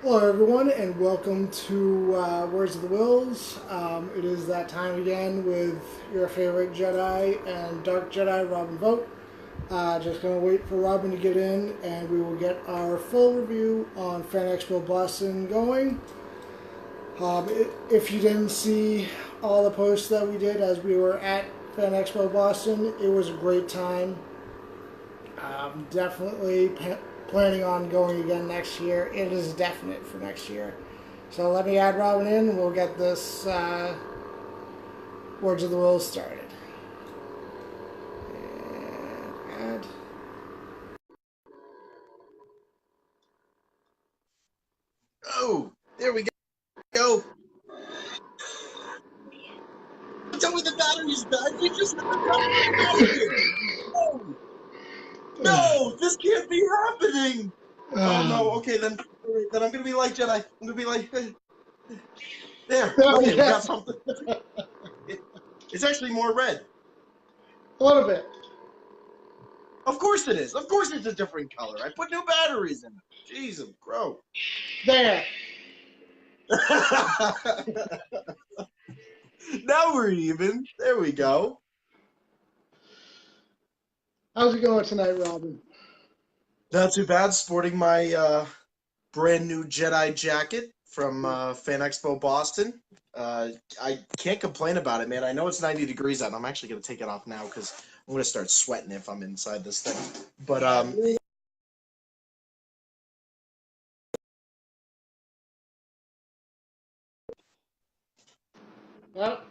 Hello, everyone, and welcome to Words of the Whills. It is that time again with your favorite Jedi and Dark Jedi, Robin Vogt. Just gonna wait for Robin to get in, and we will get our full review on Fan Expo Boston going. If you didn't see all the posts that we did as we were at Fan Expo Boston, it was a great time. Definitely planning on going again next year. It is definite for next year. So let me add Robin in and we'll get this Words of the Will started. And add. Oh, there we go. Tell me the battery's died. We just hit the battery. No, no, this can't be happening. Oh no. Okay, then I'm gonna be like Jedi. I'm gonna be like, there. There we Okay, we go. got something. It, it's actually more red. A little bit. Of course it is. Of course it's a different color. I put new batteries in it. Jeez, grow. There. Now we're even. There we go. How's it going tonight, Robin? Not too bad. Sporting my brand new Jedi jacket from Fan Expo Boston. Uh, I can't complain about it, man. I know it's 90 degrees out, and I'm actually going to take it off now because I'm going to start sweating if I'm inside this thing. But I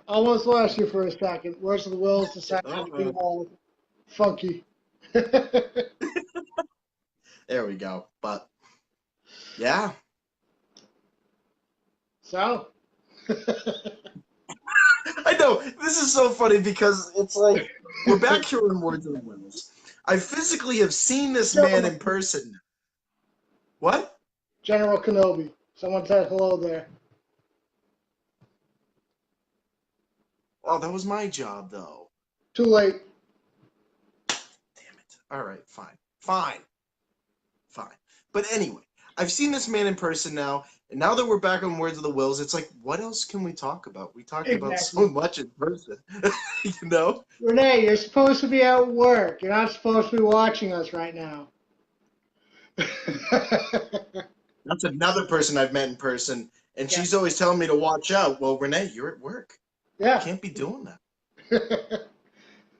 almost lost you for a second. Words of the Wills decided to be uh, all funky. there we go. But yeah, So. I know this is so funny because it's like we're back here in Words of the Winds. I physically have seen this man General, in person. What? General Kenobi. Someone said hello there. Oh, that was my job, though. Too late. Damn it. All right, fine. Fine. Fine. But anyway, I've seen this man in person now, and now that we're back on Words of the Wills, it's like, what else can we talk about? We talked about so Exactly. much in person, you know? Renee, you're supposed to be at work. You're not supposed to be watching us right now. That's another person I've met in person, and Yeah. she's always telling me to watch out. Well, Renee, you're at work. Yeah. Can't be doing that.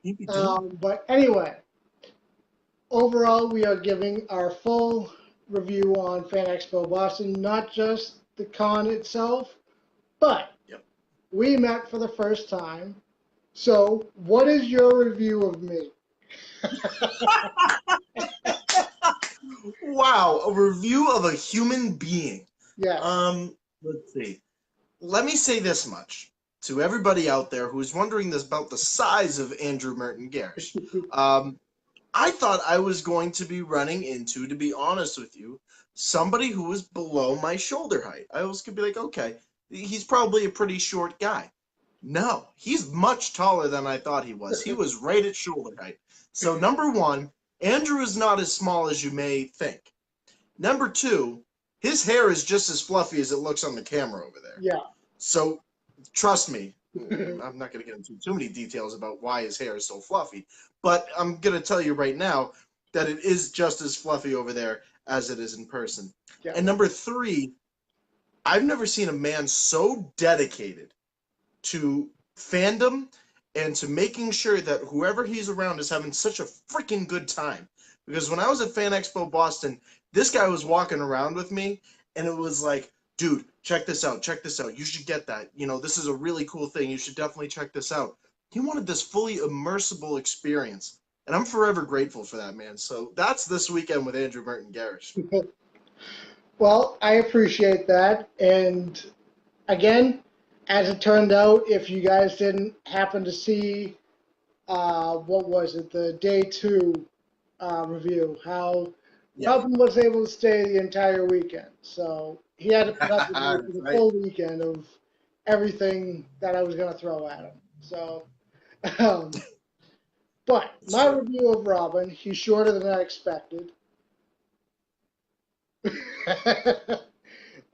Can't be doing But anyway, overall, we are giving our full review on Fan Expo Boston, not just the con itself, but that. Yep. we met for the first time. So, what is your review of me? Wow, a review of a human being. Yes. Let's see. Let me say this much to everybody out there who's wondering this about the size of Andrew Merton Garish. Um, I thought I was going to be running into, to be honest with you, somebody who was below my shoulder height. I was going to be like, okay, he's probably a pretty short guy. No, he's much taller than I thought he was. He was right at shoulder height. So, number one, Andrew is not as small as you may think. Number two, his hair is just as fluffy as it looks on the camera over there. Yeah. So trust me, I'm not going to get into too many details about why his hair is so fluffy, but I'm going to tell you right now that it is just as fluffy over there as it is in person. Yeah. And number three, I've never seen a man so dedicated to fandom and to making sure that whoever he's around is having such a freaking good time. Because when I was at Fan Expo Boston, this guy was walking around with me, and it was like, dude, check this out, check this out. You should get that. You know, this is a really cool thing. You should definitely check this out. He wanted this fully immersible experience, and I'm forever grateful for that, man. So that's this weekend with Andrew Merton Garish. Well, I appreciate that. And again, as it turned out, if you guys didn't happen to see, what was it, the day two review, how Yeah, Robin was able to stay the entire weekend. So he had to put up with me for that's the right. full weekend of everything that I was going to throw at him. So, um, but That's my true. review of Robin, he's shorter than I expected.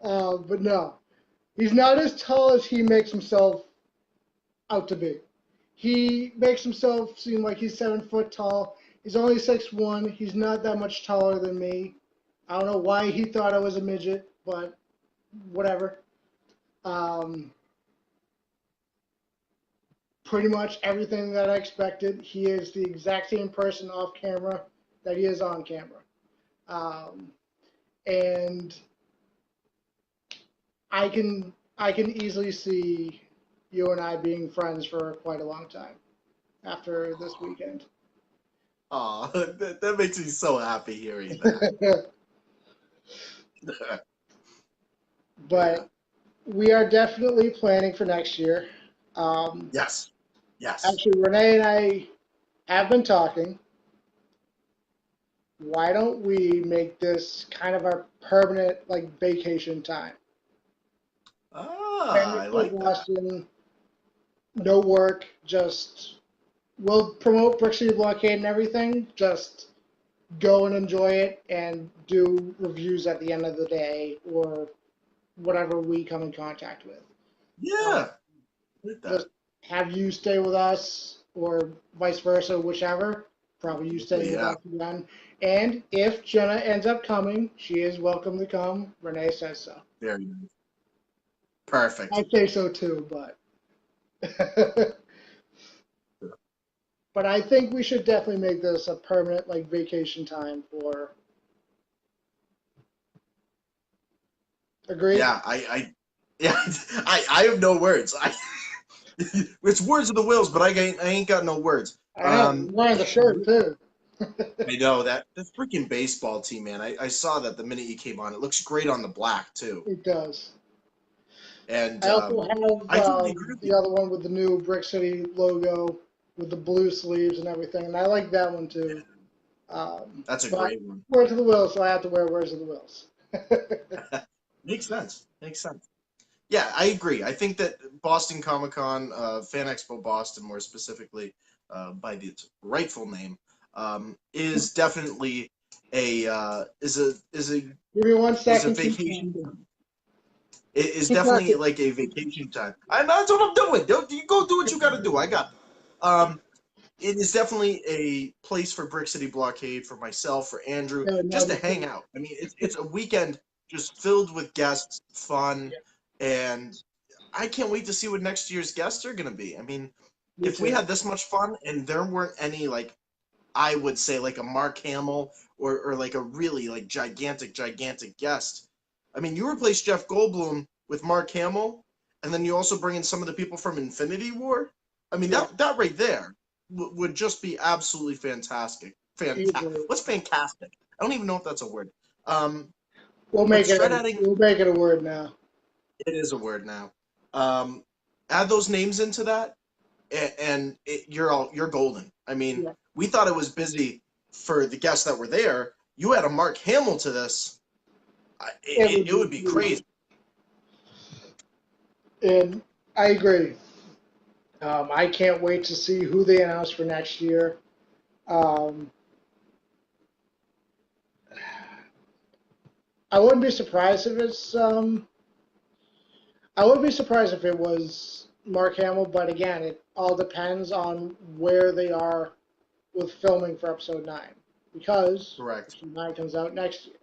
But no, he's not as tall as he makes himself out to be. He makes himself seem like he's 7 foot tall. He's only 6'1". He's not that much taller than me. I don't know why he thought I was a midget, but whatever. Um, Pretty much everything that I expected. He is the exact same person off camera that he is on camera. Um, and I can easily see you and I being friends for quite a long time after this weekend. Oh, that makes me so happy hearing that. Yeah. But we are definitely planning for next year. Um, Yes. Yes. Actually, Renee and I have been talking. Why don't we make this kind of our permanent like vacation time? Ah, Family I for like that. Boston, no work, just we'll promote Brick City Blockade and everything. Just go and enjoy it and do reviews at the end of the day or whatever we come in contact with. Uh, Yeah, I like just that. have you stay with us or vice versa, whichever. Probably you staying with Yeah, us again. And if Jenna ends up coming, she is welcome to come. Renee says so. very nice. Perfect. I say so too, but but I think we should definitely make this a permanent like vacation time for. Agreed? Yeah, yeah, I have no words. It's words of the Wills, but I ain't got no words. I know. I'm wearing the shirt too. I know that the freaking baseball team, man. I saw that the minute you came on. It looks great on the black too. It does. And I also have I totally agree with the you. other one with the new Brick City logo with the blue sleeves and everything, and I like that one too. That's a But great one. Where's the Wills, so I have to wear Where's the Wills. Makes sense. Makes sense. Yeah, I agree. I think that Boston Comic Con, Fan Expo Boston, more specifically, by its rightful name, is definitely a Give me one is a second to vacation. It is keep definitely talking. like a vacation time. That's what I'm doing. You go do what you got to do. I got. It is definitely a place for Brick City Blockade, for myself, for Andrew, No, no, just to you hang out. I mean, it's a weekend just filled with guests, fun, and I can't wait to see what next year's guests are going to be. I mean, me if we too. had this much fun and there weren't any, like, I would say, like a Mark Hamill or like a really, like, gigantic guest. I mean, you replace Jeff Goldblum with Mark Hamill, and then you also bring in some of the people from Infinity War. I mean, Yeah, that right there would just be absolutely fantastic. easily. What's fantastic? I don't even know if that's a word. Um, We'll but make it start a adding, we'll make it a word now. it is a word now. Um, Add those names into that, and you're golden. I mean, Yeah. we thought it was busy for the guests that were there. You add a Mark Hamill to this, It would it be would be huge. crazy. And I agree. I can't wait to see who they announce for next year. Um, I wouldn't be surprised if it's. I wouldn't be surprised if it was Mark Hamill, but again, it all depends on where they are with filming for episode 9, because Correct. episode 9 comes out next year.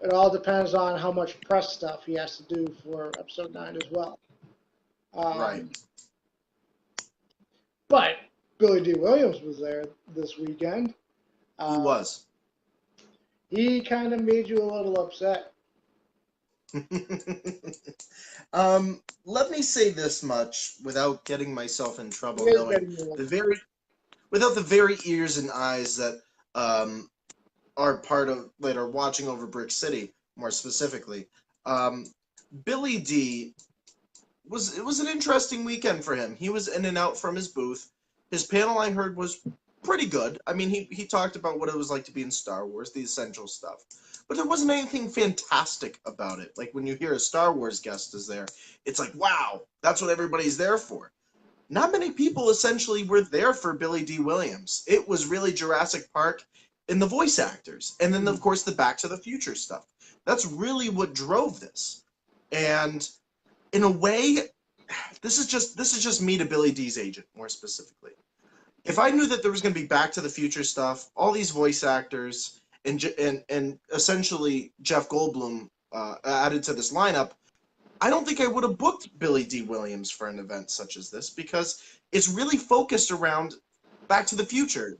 It all depends on how much press stuff he has to do for episode 9 as well. Right. Um, but Billy D. Williams was there this weekend. He Uh, was. he kind of made you a little upset. Let me say this much without getting myself in He trouble, is knowing getting you. the very without the very ears and eyes that um, are part of that are watching over Brick City more specifically. Um, Billy D was it was an interesting weekend for him. He was in and out from his booth. His panel I heard was pretty good. I mean, he talked about what it was like to be in Star Wars, the essential stuff. But there wasn't anything fantastic about it. Like when you hear a Star Wars guest is there, it's like, wow, that's what everybody's there for. Not many people essentially were there for Billy D. Williams. It was really Jurassic Park and the voice actors. And then, of course, the Back to the Future stuff. That's really what drove this. And in a way, this is just me to Billy D's agent, more specifically. If I knew that there was going to be Back to the Future stuff, all these voice actors, and essentially Jeff Goldblum added to this lineup, I don't think I would have booked Billy D. Williams for an event such as this, because it's really focused around Back to the Future.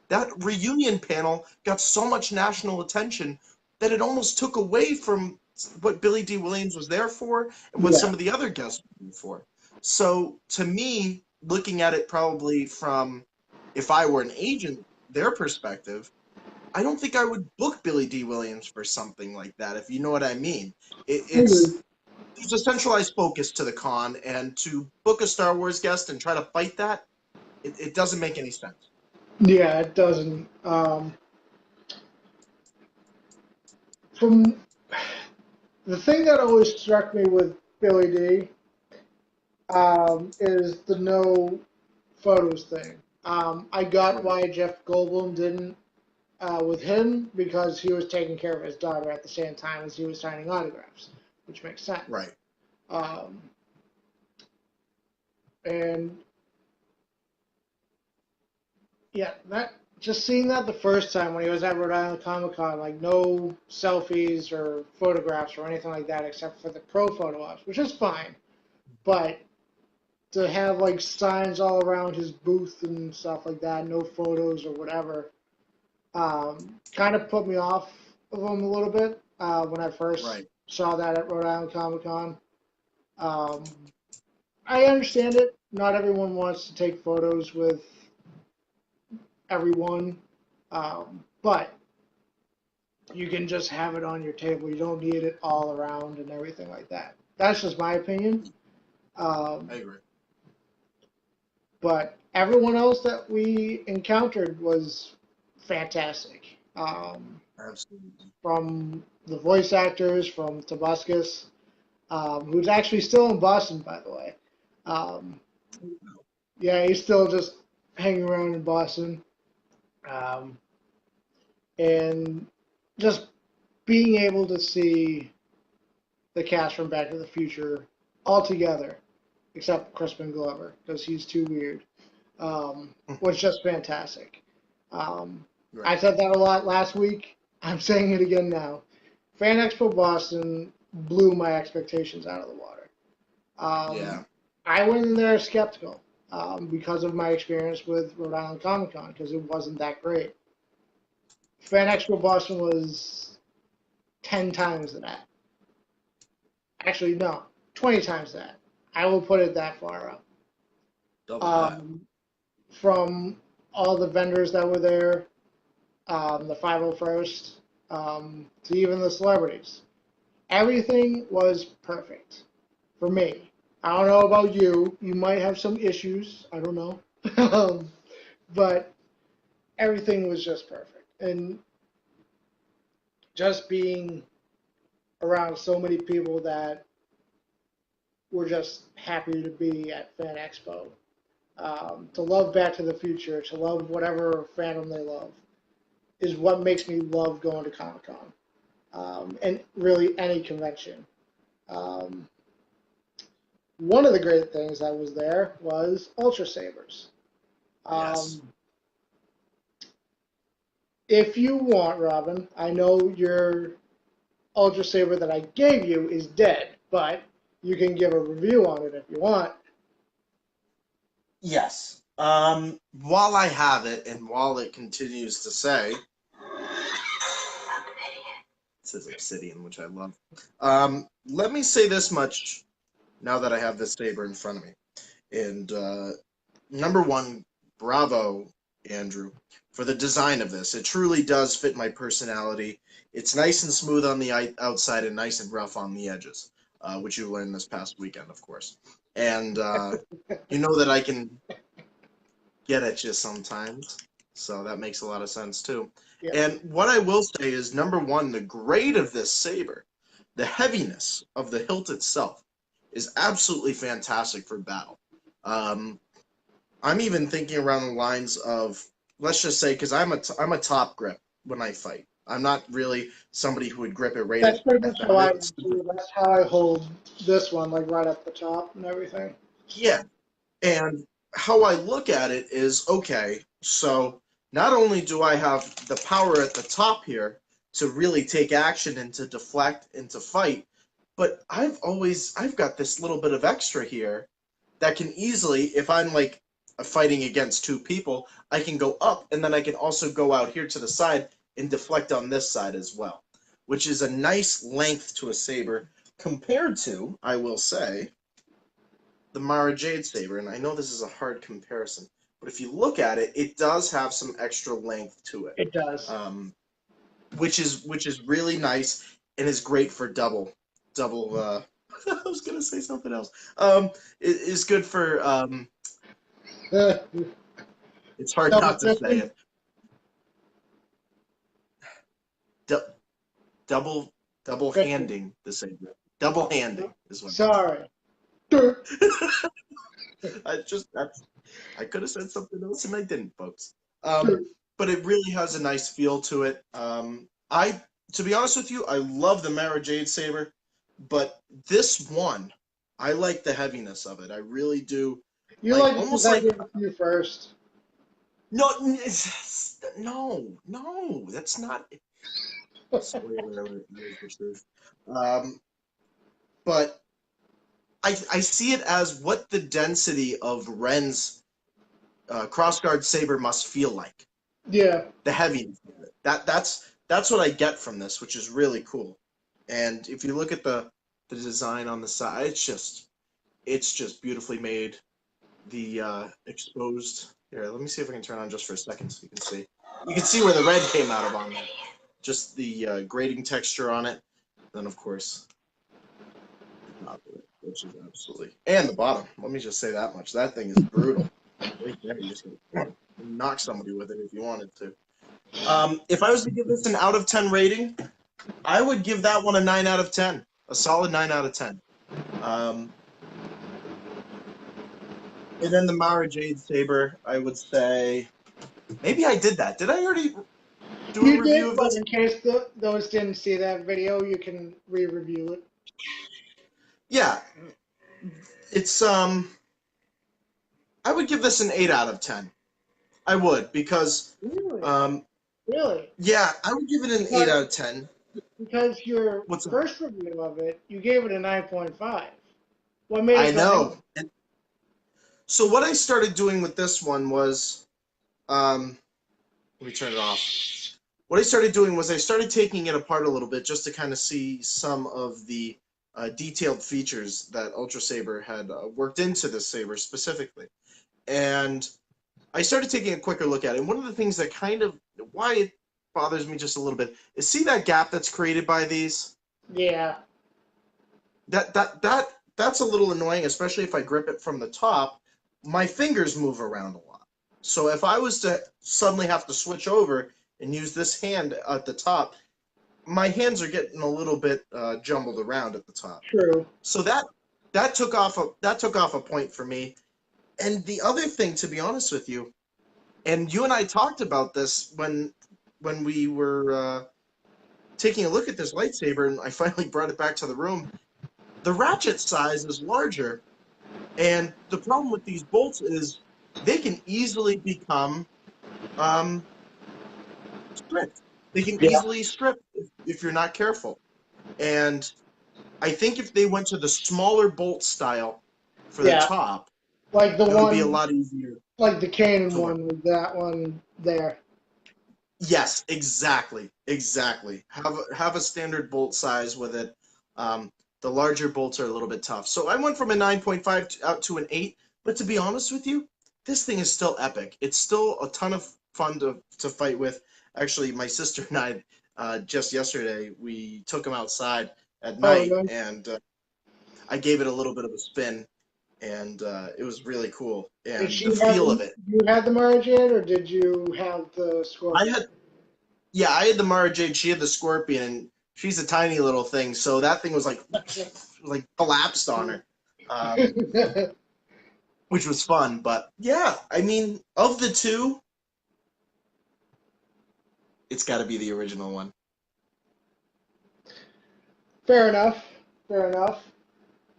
That reunion panel got so much national attention that it almost took away from what Billy D. Williams was there for and what some Yeah. of the other guests were there for. So to me, looking at it probably from, if I were an agent, their perspective, I don't think I would book Billy D. Williams for something like that, if you know what I mean. I agree. It's there's a centralized focus to the con, and to book a Star Wars guest and try to fight that, it doesn't make any sense. Yeah, it doesn't. From the thing that always struck me with Billy D is the no photos thing. I got Right. why Jeff Goldblum didn't with him because he was taking care of his daughter at the same time as he was signing autographs, which makes sense. Right. Um, and yeah, that just seeing that the first time when he was at Rhode Island Comic Con, like no selfies or photographs or anything like that except for the pro photo ops, which is fine. But to have like signs all around his booth and stuff like that, no photos or whatever, kind of put me off of him a little bit when I first Right. saw that at Rhode Island Comic Con. Um, I understand it. Not everyone wants to take photos with everyone, but you can just have it on your table. You don't need it all around and everything like that. That's just my opinion. Um, I agree. but everyone else that we encountered was fantastic. Absolutely. From the voice actors, from Tobuscus, who's actually still in Boston, by the way. Um, yeah, he's still just hanging around in Boston. Um, and just being able to see the cast from Back to the Future all together, except Crispin Glover, because he's too weird, was just fantastic. Right. I said that a lot last week. I'm saying it again now. Fan Expo Boston blew my expectations out of the water. Yeah. I went in there skeptical because of my experience with Rhode Island Comic Con, because it wasn't that great. Fan Expo Boston was 10 times that. Actually, no, 20 times that. I will put it that far up. Double that. Um, from all the vendors that were there, the 501st, to even the celebrities. Everything was perfect for me. I don't know about you. You might have some issues. I don't know. But everything was just perfect. And just being around so many people that were just happy to be at Fan Expo, to love Back to the Future, to love whatever fandom they love, is what makes me love going to Comic Con, and really any convention. Um, One of the great things that was there was Ultra Sabers. Yes. Um, if you want, Robin, I know your Ultra Saber that I gave you is dead, but you can give a review on it if you want. Yes. While I have it, and while it continues to say, it says Obsidian, which I love. Let me say this much now that I have this saber in front of me. And number one, bravo, Andrew, for the design of this. It truly does fit my personality. It's nice and smooth on the outside and nice and rough on the edges, which you learned this past weekend, of course. And you know that I can get at you sometimes, so that makes a lot of sense too. Yeah. And what I will say is, number one, the grade of this saber, the heaviness of the hilt itself, is absolutely fantastic for battle. Um, I'm even thinking around the lines of, let's just say, because I'm a top grip when I fight. I'm not really somebody who would grip it right That's pretty at much the how I middle. do. That's how I hold this one, like right at the top and everything. Yeah, and how I look at it is, okay, so not only do I have the power at the top here to really take action and to deflect and to fight, but I've got this little bit of extra here that can easily, if I'm like fighting against two people, I can go up and then I can also go out here to the side and deflect on this side as well, which is a nice length to a saber compared to, I will say, the Mara Jade Saber, and I know this is a hard comparison, but if you look at it, it does have some extra length to it, It does. which is really nice and is great for double. I was gonna say something else. It is good for. It's hard Double not to say fisting? it. Du- double double Fisting. handing the saber. Double handing is what it is. Sorry. I could have said something else and I didn't, folks. Um, but it really has a nice feel to it. To be honest with you, I love the Mara Jade Saber, but this one, I like the heaviness of it. I really do. You Like like it because almost I like gave it to you first. no, no, that's not. Spoiler alert, here's the truth. Um, but I see it as what the density of Ren's crossguard saber must feel like. Yeah. The heaviness of it. That's what I get from this, which is really cool. And if you look at the design on the side, it's just beautifully made. The exposed here. Let me see if I can turn on just for a second so you can see. You can see where the red came out of on there. Just the grading texture on it. Then of course the top of it, which is absolutely, and the bottom. Let me just say that much. That thing is brutal. Right there, you just gonna knock somebody with it if you wanted to. If I was to give this an out of 10 rating, I would give that one a 9 out of 10. A solid 9 out of 10. Um, and then the Mara Jade Saber, I would say, maybe I did that. Did I already do a You review did, of but this? in case those didn't see that video, you can re-review it. Yeah, it's I would give this an 8 out of 10. I would because Really? um, Really? yeah, I would give it an 8 Because out of 10. because your What's up? first review of it, you gave it a 9.5. What made I it go know. down? And so what I started doing with this one was let me turn it off. What I started doing was I started taking it apart a little bit just to kind of see some of the detailed features that Ultra Saber had worked into this saber specifically. And I started taking a quicker look at it. And one of the things that kind of why it bothers me just a little bit is see that gap that's created by these. Yeah. That's a little annoying, especially if I grip it from the top. My fingers move around a lot. So if I was to suddenly have to switch over and use this hand at the top, my hands are getting a little bit jumbled around at the top. True. So that took off a point for me. And the other thing, to be honest with you, and you and I talked about this when we were taking a look at this lightsaber, and I finally brought it back to the room. The ratchet size is larger, and the problem with these bolts is they can easily become um, stripped. They can Yeah. easily strip if you're not careful. And I think if they went to the smaller bolt style for the Yeah. top, Like the it would be a one, lot easier like the Canon to work. one with that one there. Yes, exactly, exactly. Have a standard bolt size with it. Um, the larger bolts are a little bit tough. So I went from a 9.5 out to an 8. But to be honest with you, this thing is still epic. It's still a ton of fun to fight with. Actually, my sister and I just yesterday we took him outside at Oh, night, really? and I gave it a little bit of a spin, and it was really cool. Did And she the have feel of the, it. you had the Margin or did you have the I Scorpion? had Yeah, I had the Mara Jade. She had the Scorpion, and she's a tiny little thing. So that thing was like collapsed on her, um, which was fun. But yeah, I mean, of the two, it's got to be the original one. Fair enough. Fair enough.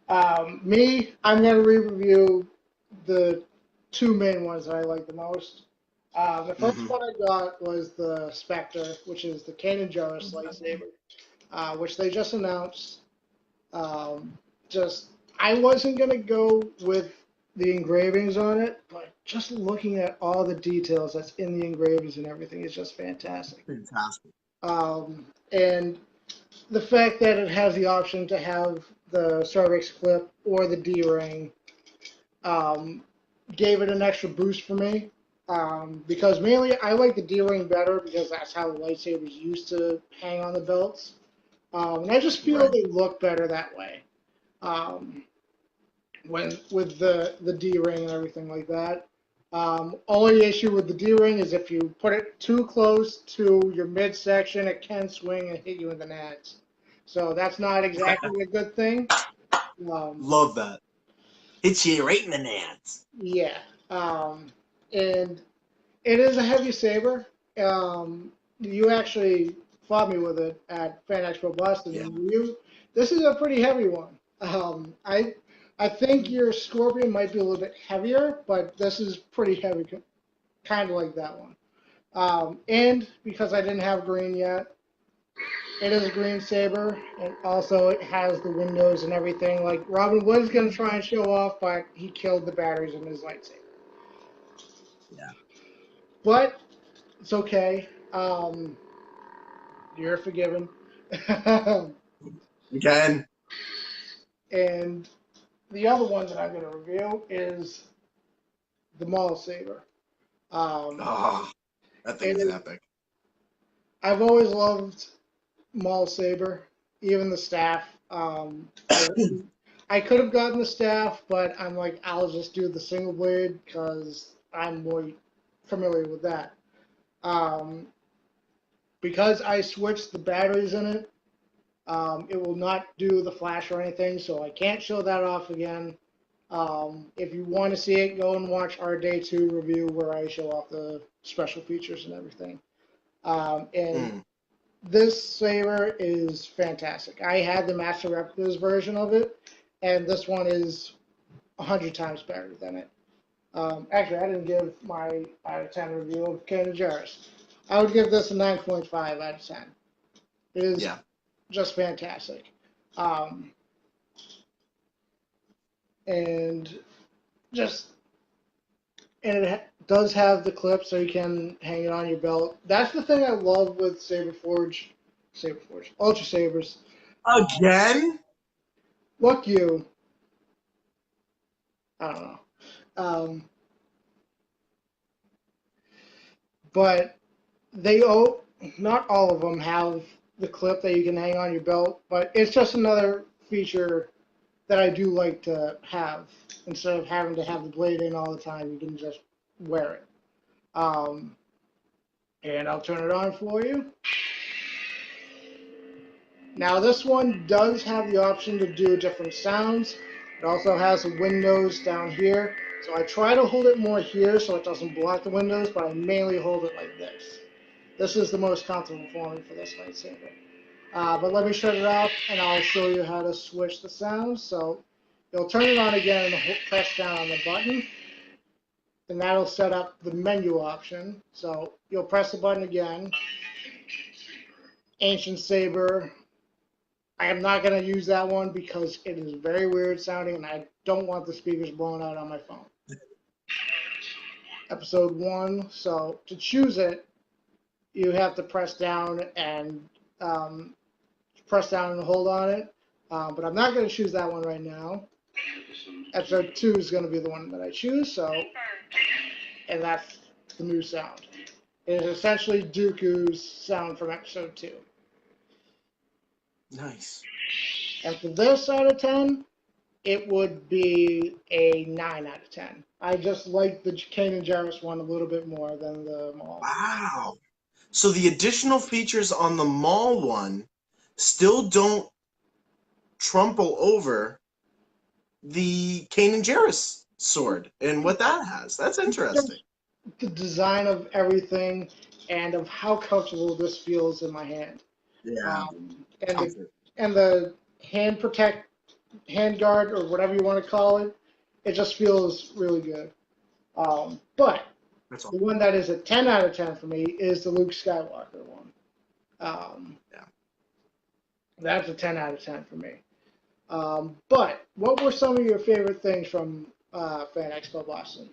I'm going to re-review the two main ones that I like the most. The first Hmm. one I got was the Spectre, which is the Kanan Jarrus lightsaber, which they just announced. Um, just I wasn't gonna go with the engravings on it, but just looking at all the details that's in the engravings and everything is just fantastic. Fantastic. And the fact that it has the option to have the cervix clip or the D ring um, gave it an extra boost for me. Because mainly I like the D ring better because that's how the lightsabers used to hang on the belts. And I just feel Right. they look better that way. Um, when with the D ring and everything like that. Only issue with the D ring is if you put it too close to your midsection, it can swing and hit you in the nads. So that's not exactly a good thing. Um, Love that. Hits you right in the nads. yeah, and it is a heavy saber. You actually fought me with it at Fan Expo Boston, Yeah. and this is a pretty heavy one. I think your Scorpion might be a little bit heavier, but this is pretty heavy, kind of like that one. And because I didn't have green yet, it is a green saber, and also it has the windows and everything. Like Robin was gonna try and show off, but he killed the batteries in his lightsaber. Yeah. But it's okay. You're forgiven. Again. And the other one that I'm going to review is the Maul Saber. Um, Oh, that thing it is is. epic. I've always loved Maul Saber, even the staff. I could have gotten the staff, but I'm like, I'll just do the single blade because I'm more familiar with that. Um, because I switched the batteries in it, it will not do the flash or anything, so I can't show that off again. If you want to see it, go and watch our day two review where I show off the special features and everything. And Mm. this saber is fantastic. I had the Master Replicas version of it, and this one is 100 times better than it. Actually, I didn't give my out of 10 review of Kanan Jarrus. I would give this a 9.5 out of 10. It is Yeah. just fantastic. Um, and just and it does have the clip so you can hang it on your belt. That's the thing I love with Saberforge, Ultra Sabers. Again? Look, you, I don't know, um, but they not all of them have the clip that you can hang on your belt, but it's just another feature that I do like to have instead of having to have the blade in all the time. You can just wear it. Um, and I'll turn it on for you. Now this one does have the option to do different sounds. It also has the windows down here. So I try to hold it more here so it doesn't block the windows, but I mainly hold it like this. This is the most comfortable for me for this lightsaber. But let me shut it off and I'll show you how to switch the sounds. So you'll turn it on again and press down on the button. And that'll set up the menu option. So you'll press the button again. Ancient Saber, I am not going to use that one because it is very weird sounding and I don't want the speakers blowing out on my phone. Episode 1, so to choose it, you have to um, press down and hold on it. But I'm not going to choose that one right now. Episode 2 is going to be the one that I choose, and that's the new sound. It is essentially Dooku's sound from episode 2. Nice. And for this out of 10, it would be a 9 out of 10. I just like the Kanan Jarrus one a little bit more than the Maul. Wow. So the additional features on the mall one still don't trample over the Kanan Jarrus sword and what that has. That's interesting. Just the design of everything and of how comfortable this feels in my hand. Yeah. Um, and the Comfort. and the hand protect, hand guard, or whatever you want to call it, it just feels really good. But That's all. the one that is a 10 out of 10 for me is the Luke Skywalker one. Um, Yeah. that's a 10 out of 10 for me. But what were some of your favorite things from Fan Expo Boston?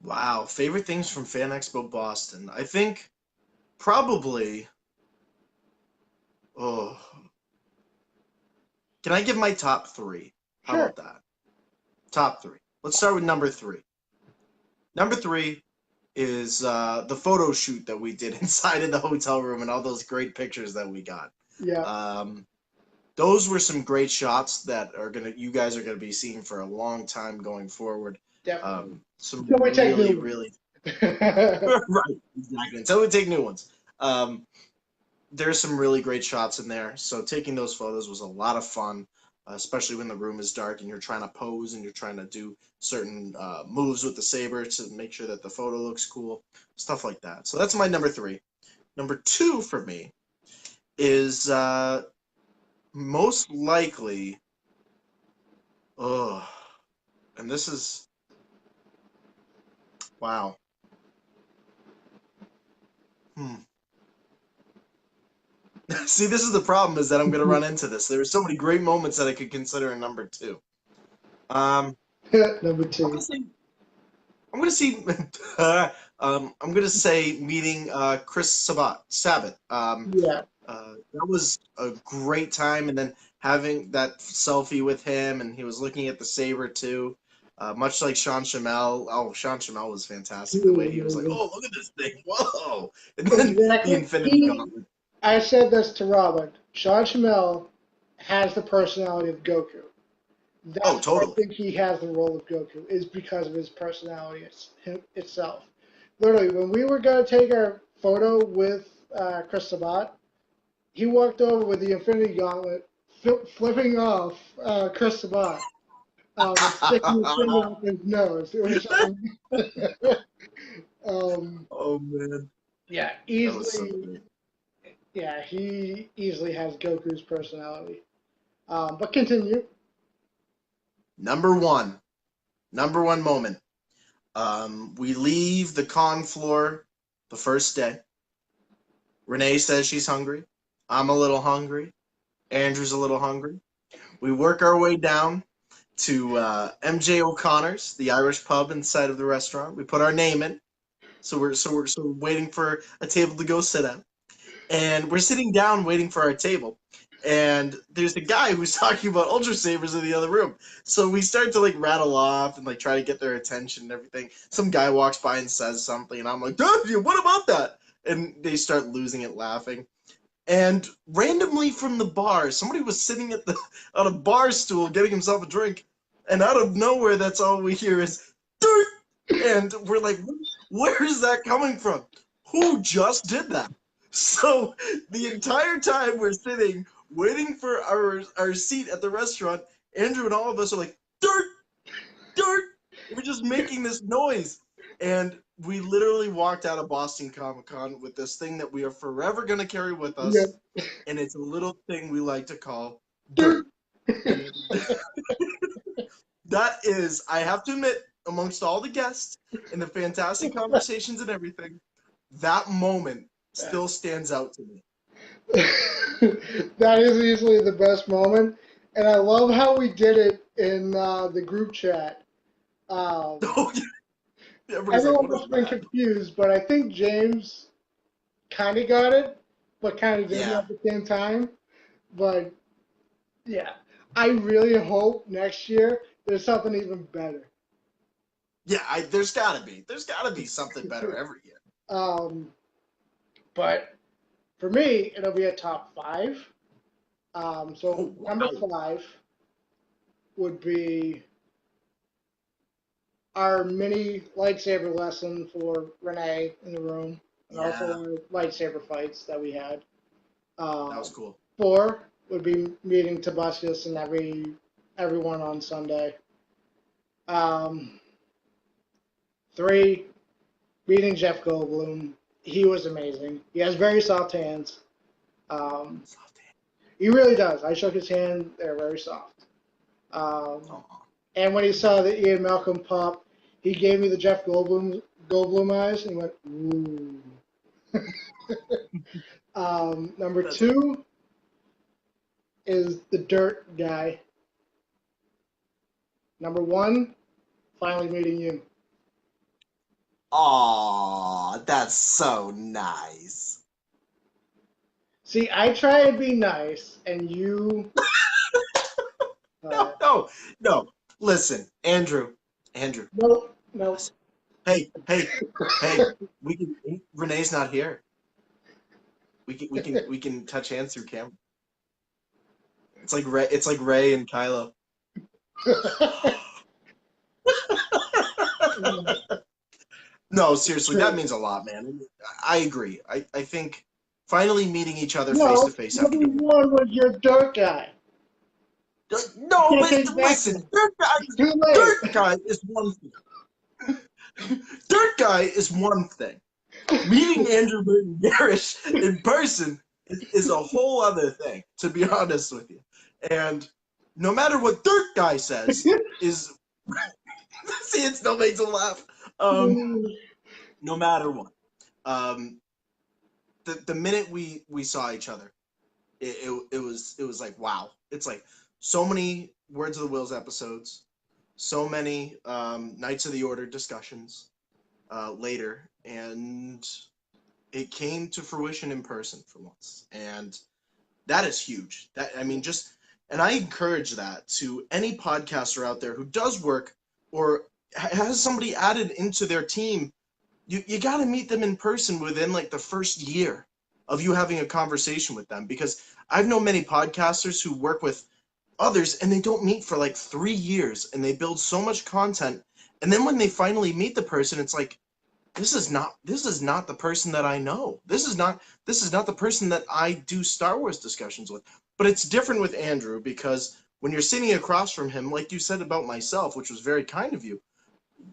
Wow. Favorite things from Fan Expo Boston. I think probably. Oh, can I give my top three? How Sure. about that? Top three. Let's start with number three. Number three is the photo shoot that we did inside of the hotel room and all those great pictures that we got. Yeah, Um, those were some great shots that are gonna you guys are gonna be seeing for a long time going forward. definitely. Some Until we take really, new really ones. right, exactly. Until we take new ones. There's some really great shots in there. So taking those photos was a lot of fun, especially when the room is dark and you're trying to pose and you're trying to do certain moves with the saber to make sure that the photo looks cool, stuff like that. So that's my number three. Number two for me is most likely, oh, and this is wow. Hmm. See, this is the problem is that I'm going to run into this. There are so many great moments that I could consider in number two. Um, Number I'm going two. to say I'm gonna see. I'm gonna say meeting Chris Sabat. Yeah. That was a great time, and then having that selfie with him, and he was looking at the saber too. Much like Sean Shamel. Oh, Sean Shamel was fantastic. The way he was like, "Oh, look at this thing! Whoa!" And then the Exactly. Infinity Gauntlet. I said this to Robin. Sean Shamel has the personality of Goku. Oh, That's why I totally. think he has the role of Goku, is because of his personality itself. Literally, when we were going to take our photo with Chris Sabat, he walked over with the Infinity Gauntlet, flipping off Chris Sabat, and sticking his finger up his nose. It was Oh man, yeah, that was so easily, great. yeah, he easily has Goku's personality. But continue. Number one, number one moment. We leave the con floor the first day. Renee says she's hungry. I'm a little hungry. Andrew's a little hungry. We work our way down to MJ O'Connor's, the Irish pub inside of the restaurant. We put our name in, so we're waiting for a table to go sit at, and we're sitting down waiting for our table. And there's a guy who's talking about Ultra Sabers in the other room. So we start to like rattle off and like try to get their attention and everything. Some guy walks by and says something, and I'm like, "Dude, what about that?" And they start losing it laughing. And randomly from the bar, somebody was sitting at the on a bar stool getting himself a drink, and out of nowhere, that's all we hear is "Dirt," and we're like, "Where is that coming from? Who just did that?" So the entire time we're sitting waiting for our seat at the restaurant, Andrew and all of us are like, "Dirt, dirt." We're just making this noise, and we literally walked out of Boston Comic Con with this thing that we are forever going to carry with Yeah. us, and it's a little thing we like to call dirt. And that is, I have to admit, amongst all the guests and the fantastic conversations and everything, that moment still stands out to me. That is easily the best moment, and I love how we did it in the group chat. Um, Oh, everybody's like, Everyone "What must is have been that?" confused, but I think James kind of got it, but kind of didn't Yeah, at the same time. But yeah, I really hope next year there's something even better. yeah. There's gotta be something better every year. Um, but for me, it'll be a top five. So Oh number wow. five would be our mini lightsaber lesson for Renee in the room, and also Yeah, our lightsaber fights that we had. that was Um, cool. four would be meeting Tobuscus and everyone on Sunday. Um, three, meeting Jeff Goldblum. He was amazing. He has very soft hands. Um, Soft hand. He really does. I shook his hand. They're very soft. Oh, And when he saw the Ian Malcolm pop, he gave me the Jeff Goldblum eyes, and he went, ooh. Number that's two is the Dirt guy. Number one, finally meeting you. Aw, that's so nice. See, I try to be nice, and you. No, no, no. Listen, Andrew, Nope, nope. listen. Hey. We can. Renee's not here. We can touch hands through camera. It's like Ray. It's like Ray and Kylo. No, seriously, that means a lot, man. I agree. I think finally meeting each other face to No, face after number doing. one was your Dirt guy. You No, can't but take back listen, now. It's too late. Dirt Guy is one thing. Dirt Guy is one thing. Meeting Andrew Burton Garish in person is a whole other thing, to be honest with you. And no matter what Dirt Guy says, is see, it still makes him laugh. No matter what, um, the minute we saw each other, it was like wow. It's like so many Words of the Wills episodes, so many Knights of the Order discussions later, and it came to fruition in person for once, and that is huge. That I mean, just and I encourage that to any podcaster out there who does work or has somebody added into their team. You got to meet them in person within like the first year of you having a conversation with them, because I've known many podcasters who work with others and they don't meet for like 3 years and they build so much content, and then when they finally meet the person, it's like this is not the person that I know. This is not the person that I do Star Wars discussions with. But it's different with Andrew, because when you're sitting across from him, like you said about myself, which was very kind of you,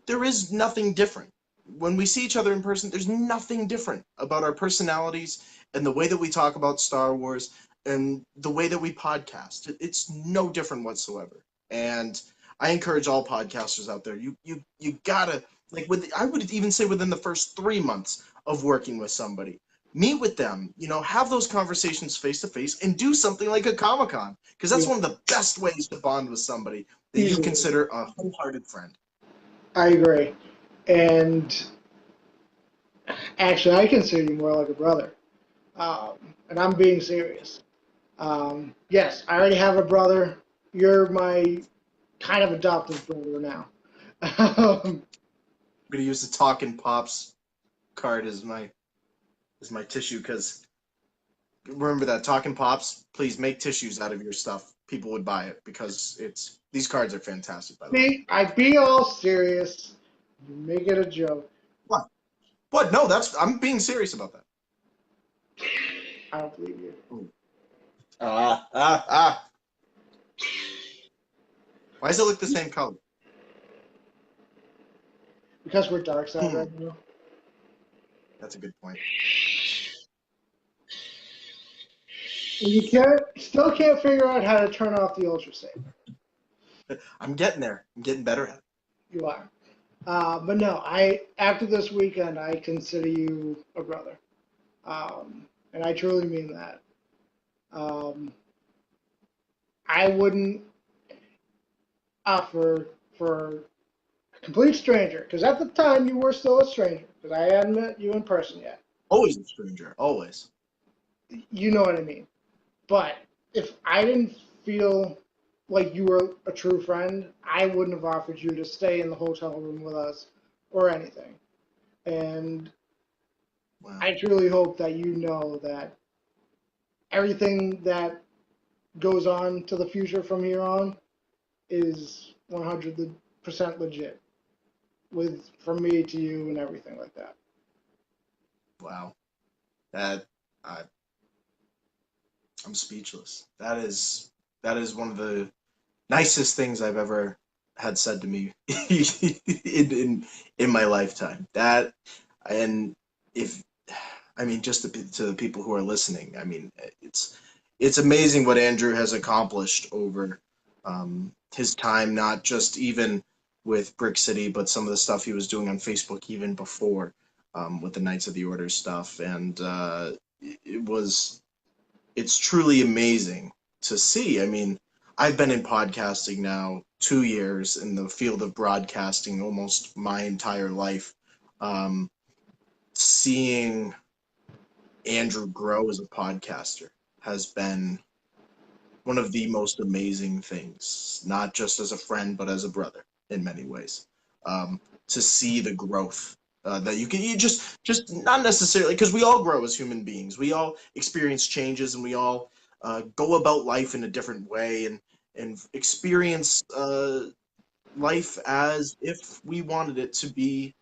there is nothing different. When we see each other in person, there's nothing different about our personalities and the way that we talk about Star Wars and the way that we podcast. It's no different whatsoever. And I encourage all podcasters out there. You gotta like I would even say within the first 3 months of working with somebody, meet with them. Have those conversations face to face and do something like a Comic Con, because that's Yeah, one of the best ways to bond with somebody that you easily. consider a wholehearted friend. I agree. And actually, I consider you more like a brother. And I'm being serious. Yes, I already have a brother. You're my kind of adopted brother now. Um, I'm gonna use the Talking Pops card as my tissue, because remember that Talking Pops. Please make tissues out of your stuff. People would buy it because these cards are fantastic. By the way. See, I be all serious. You make it a joke. What? What? No, I'm being serious about that. I don't believe you. Ooh. Ah. Why does it look the same color? Because we're dark side Hmm. right now. That's a good point. And you still can't figure out how to turn off the ultra safe. I'm getting there. I'm getting better at it. You are. But no, after this weekend, I consider you a brother. And I truly mean that. Um, I wouldn't offer for a complete stranger, because at the time you were still a stranger, because I hadn't met you in person yet. Always a stranger. Always. You know what I mean. But if I didn't feel like you were a true friend, I wouldn't have offered you to stay in the hotel room with us or anything. And Wow. I truly hope that you know that everything that goes on to the future from here on is 100% legit, with from me to you and everything like that. Wow. That I I'm speechless. That is one of the nicest things I've ever had said to me in my lifetime. That and if I mean just to the people who are listening, I mean it's amazing what Andrew has accomplished over his time, not just even with Brick City, but some of the stuff he was doing on Facebook even before with the Knights of the Order stuff. And it was, it's truly amazing to see. I mean, I've been in podcasting now 2 years in the field of broadcasting almost my entire life. Um, Seeing Andrew grow as a podcaster has been one of the most amazing things, not just as a friend, but as a brother in many ways. To see the growth that you just not necessarily, because we all grow as human beings. We all experience changes and we all go about life in a different way and experience life as if we wanted it to be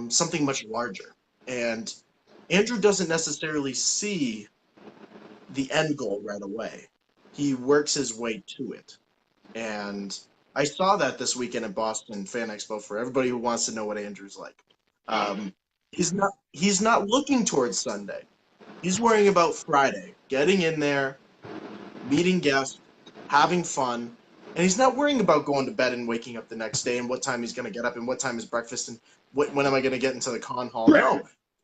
something much larger. And Andrew doesn't necessarily see the end goal right away. He works his way to it. And I saw that this weekend at Boston Fan Expo for everybody who wants to know what Andrew's like. Um, he's not looking towards Sunday. He's worrying about Friday, getting in there, meeting guests, having fun, and he's not worrying about going to bed and waking up the next day and what time he's going to get up and what time is breakfast and when am I going to get into the con hall. No,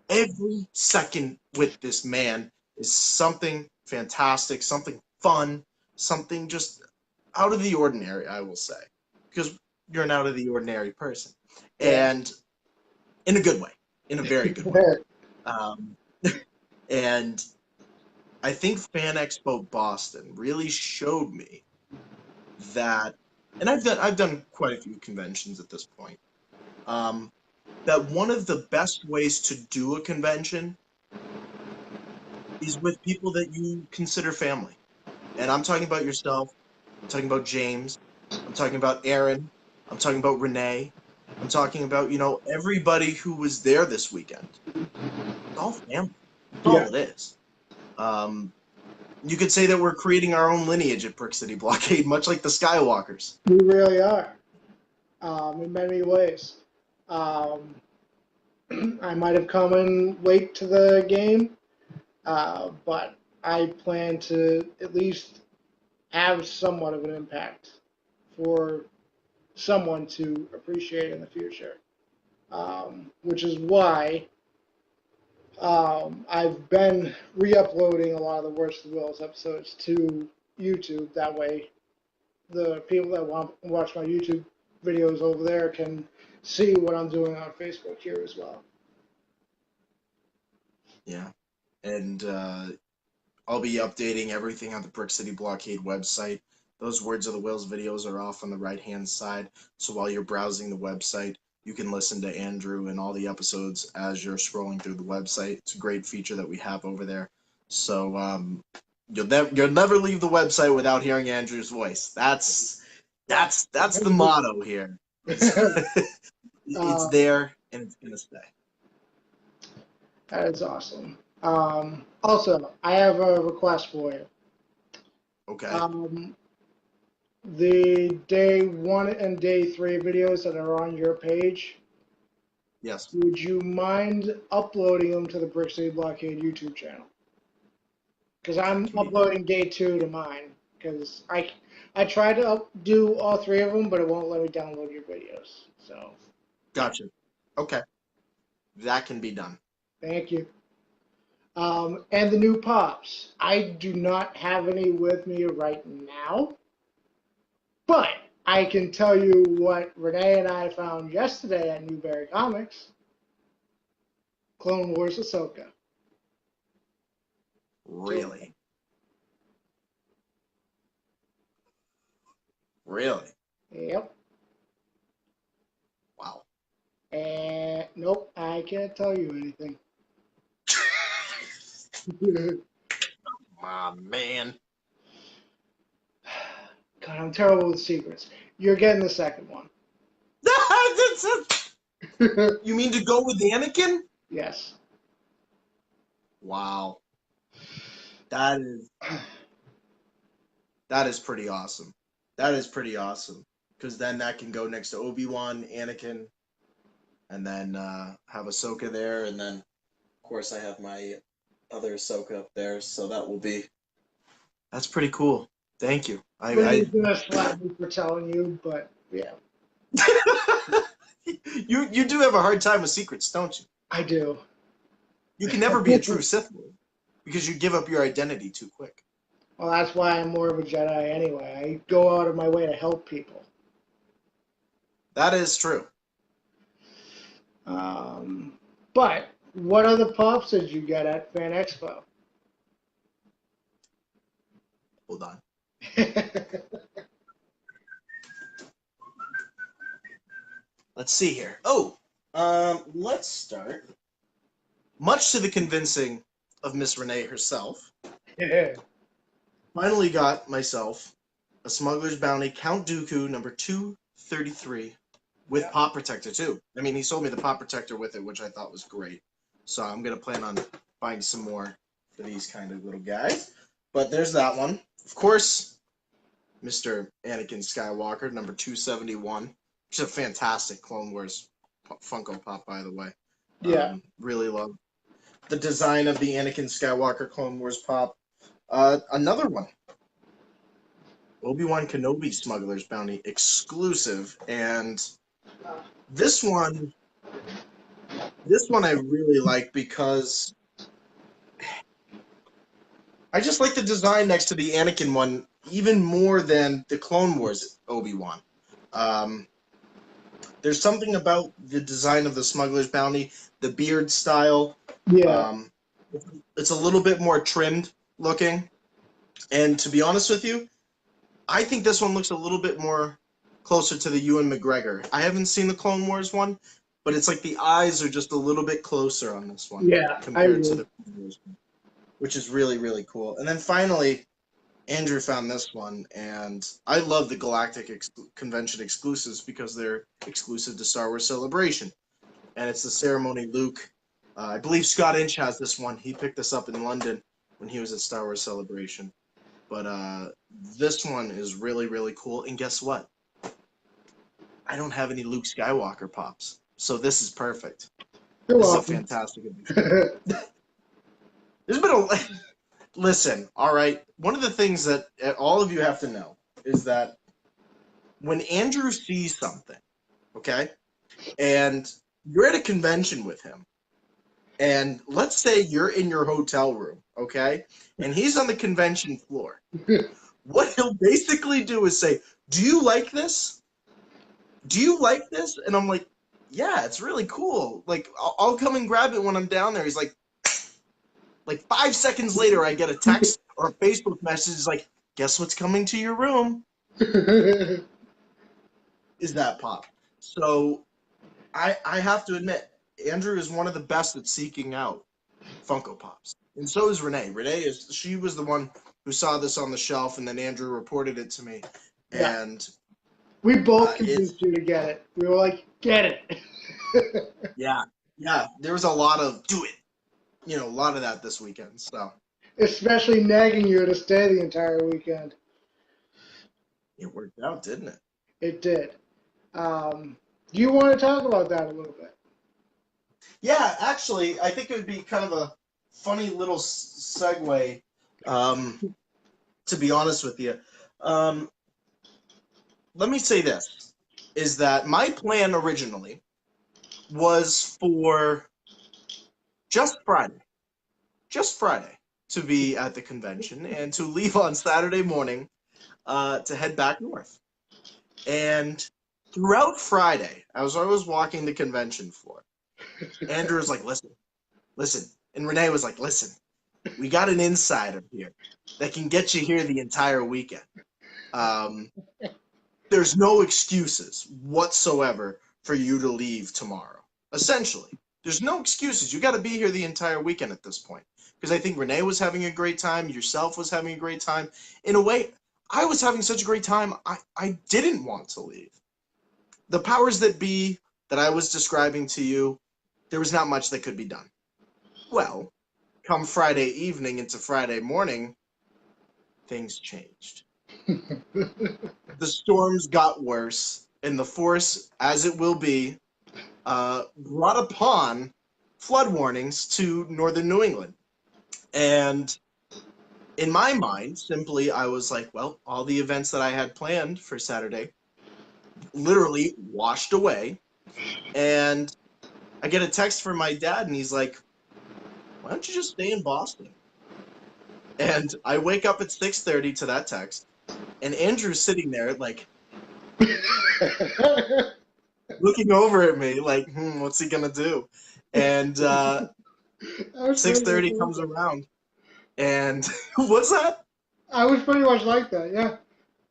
every second with this man is something fantastic, something fun, something just out of the ordinary, I will say, because you're an out of the ordinary person, Yeah. and in a good way, in a very good way. Um, and I think Fan Expo Boston really showed me that, and I've done quite a few conventions at this point. Um, that one of the best ways to do a convention is with people that you consider family. And I'm talking about yourself. I'm talking about James. I'm talking about Aaron. I'm talking about Renee. I'm talking about, everybody who was there this weekend. It's all family. That's Yeah, all it is. Um, you could say that we're creating our own lineage at Brick City Blockade, much like the Skywalkers. we really are, in many ways. Um, I might have come in late to the game, but I plan to at least have somewhat of an impact for someone to appreciate in the future. Which is why I've been re-uploading a lot of the Worst of the Wills episodes to YouTube. That way, the people that want to watch my YouTube videos over there can see what I'm doing on Facebook here as well. Yeah. And I'll be updating everything on the Brick City Blockade website. Those Words of the Wills videos are off on the right-hand side. So while you're browsing the website, you can listen to Andrew and all the episodes as you're scrolling through the website. It's a great feature that we have over there. So you'll never leave the website without hearing Andrew's voice. That's the motto here. It's uh, there and it's gonna stay. that is awesome. Also, I have a request for you. Okay. Um, the day one and day three videos that are on your page, Yes. would you mind uploading them to the Brick City Blockade YouTube channel? Because That I'm can be done. uploading day two to mine. Because I tried to do all three of them, but it won't let me download your videos. So Gotcha. Okay. That can be done. thank you. And the new pops. I do not have any with me right now, but I can tell you what Renee and I found yesterday at Newberry Comics. Clone Wars Ahsoka. So, Really? Really? yep. Wow. And nope, I can't tell you anything. Ah, man. God, I'm terrible with secrets. You're getting the second one. You mean to go with Anakin? Yes. Wow. That is that is pretty awesome. That is pretty awesome. Because then that can go next to Obi-Wan, Anakin, and then have Ahsoka there, and then of course I have my other Ahsoka up there, so that will be That's pretty cool. Thank you. Brittany's gonna slap me for telling you, but yeah, You do have a hard time with secrets, don't you? I do. You can never be a true Sith Lord because you give up your identity too quick. Well, that's why I'm more of a Jedi anyway. I go out of my way to help people. That is true. But what other pops did you get at Fan Expo? Hold on. Let's see here. Oh, let's start. Much to the convincing of Miss Renee herself, finally got myself a Smuggler's Bounty Count Dooku number 233 with Yeah. pop protector too. I mean, he sold me the pop protector with it, which I thought was great. So I'm gonna plan on buying some more for these kind of little guys. But there's that one. Of course, Mr. Anakin Skywalker number 271, which is a fantastic Clone Wars Funko Pop, by the way. Yeah. Really love the design of the Anakin Skywalker Clone Wars Pop. Another one. Obi-Wan Kenobi Smuggler's Bounty exclusive, and this one I really like because I just like the design next to the Anakin one even more than the Clone Wars Obi-Wan. There's something about the design of the Smuggler's Bounty, the beard style. Yeah. It's a little bit more trimmed looking, and to be honest with you, I think this one looks a little bit more closer to the Ewan McGregor. I haven't seen the Clone Wars one, but it's like the eyes are just a little bit closer on this one Yeah. compared to the Clone Wars one, which is really, really cool. And then finally, Andrew found this one, and I love the Galactic Convention exclusives because they're exclusive to Star Wars Celebration. And it's the Ceremony Luke. I believe Scott Inch has this one. He picked this up in London when he was at Star Wars Celebration. But this one is really, really cool. And guess what? I don't have any Luke Skywalker pops. So this is perfect. You're This welcome. is a fantastic addition. There's been a... Listen, all right? One of the things that all of you have to know is that when Andrew sees something, okay, and you're at a convention with him, and let's say you're in your hotel room, okay, and he's on the convention floor, what he'll basically do is say, "Do you like this? Do you like this?" And I'm like, "Yeah, it's really cool. Like, I'll come and grab it when I'm down there." He's like 5 seconds later, I get a text or a Facebook message like, "Guess what's coming to your room?" Is that pop? So I have to admit, Andrew is one of the best at seeking out Funko Pops, and so is Renee. She was the one who saw this on the shelf, and then Andrew reported it to me, Yeah. and We both it's convinced you to get it. We were like, get it. yeah. There was a lot of do it, a lot of that this weekend. So Especially nagging you to stay the entire weekend. it worked out, didn't it? It did. Do you want to talk about that a little bit? Yeah, actually, I think it would be kind of a funny little segue. To be honest with you, um, let me say this: is that my plan originally was for just Friday to be at the convention and to leave on Saturday morning to head back north. And throughout Friday, as I was walking the convention floor, Andrew was like, listen. And Renee was like, listen, we got an insider here that can get you here the entire weekend. There's no excuses whatsoever for you to leave tomorrow. Essentially, there's no excuses. You got to be here the entire weekend at this point. Because I think Renee was having a great time. Yourself was having a great time. In a way, I was having such a great time, I didn't want to leave. The powers that be that I was describing to you, there was not much that could be done. Well, come Friday evening into Friday morning, things changed. The storms got worse, and the force, as it will be, brought upon flood warnings to northern New England. And in my mind, simply, I was like, well, all the events that I had planned for Saturday literally washed away. And I get a text from my dad, and he's like, why don't you just stay in Boston? And I wake up at 6:30 to that text, and Andrew's sitting there, like, looking over at me, like, what's he gonna do? And I was pretty much 6:30 like comes that. around, and what's that? I was pretty much like that. Yeah.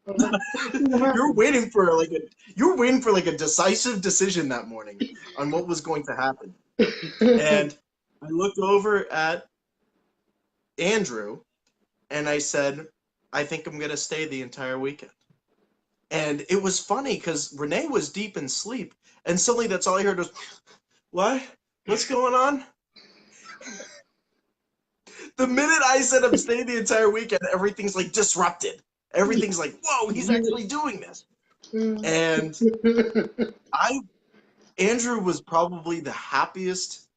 I was like, what's gonna You're happen? waiting for like a decisive decision that morning on what was going to happen. And I looked over at Andrew and I said, I think I'm gonna stay the entire weekend. And it was funny because Renee was deep in sleep, and suddenly that's all I heard was, "What? What's going on?" The minute I said I'm staying the entire weekend, everything's like disrupted. Everything's like, "Whoa, he's actually doing this." And I Andrew was probably the happiest.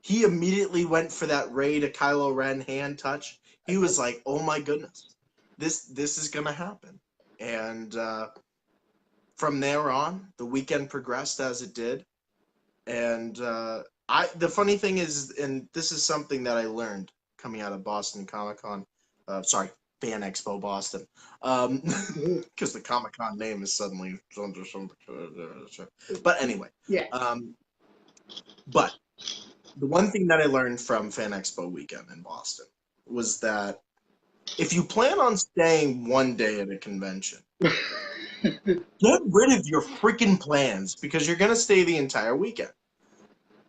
He immediately went for that Rey to Kylo Ren hand touch. He was like, "Oh my goodness, this is gonna happen." And from there on, the weekend progressed as it did. And the funny thing is, and this is something that I learned coming out of Boston Comic Con. Sorry, Fan Expo Boston, because the Comic Con name is suddenly under some. But anyway, Yeah. but the one thing that I learned from Fan Expo weekend in Boston was that if you plan on staying one day at a convention, get rid of your freaking plans because you're gonna stay the entire weekend.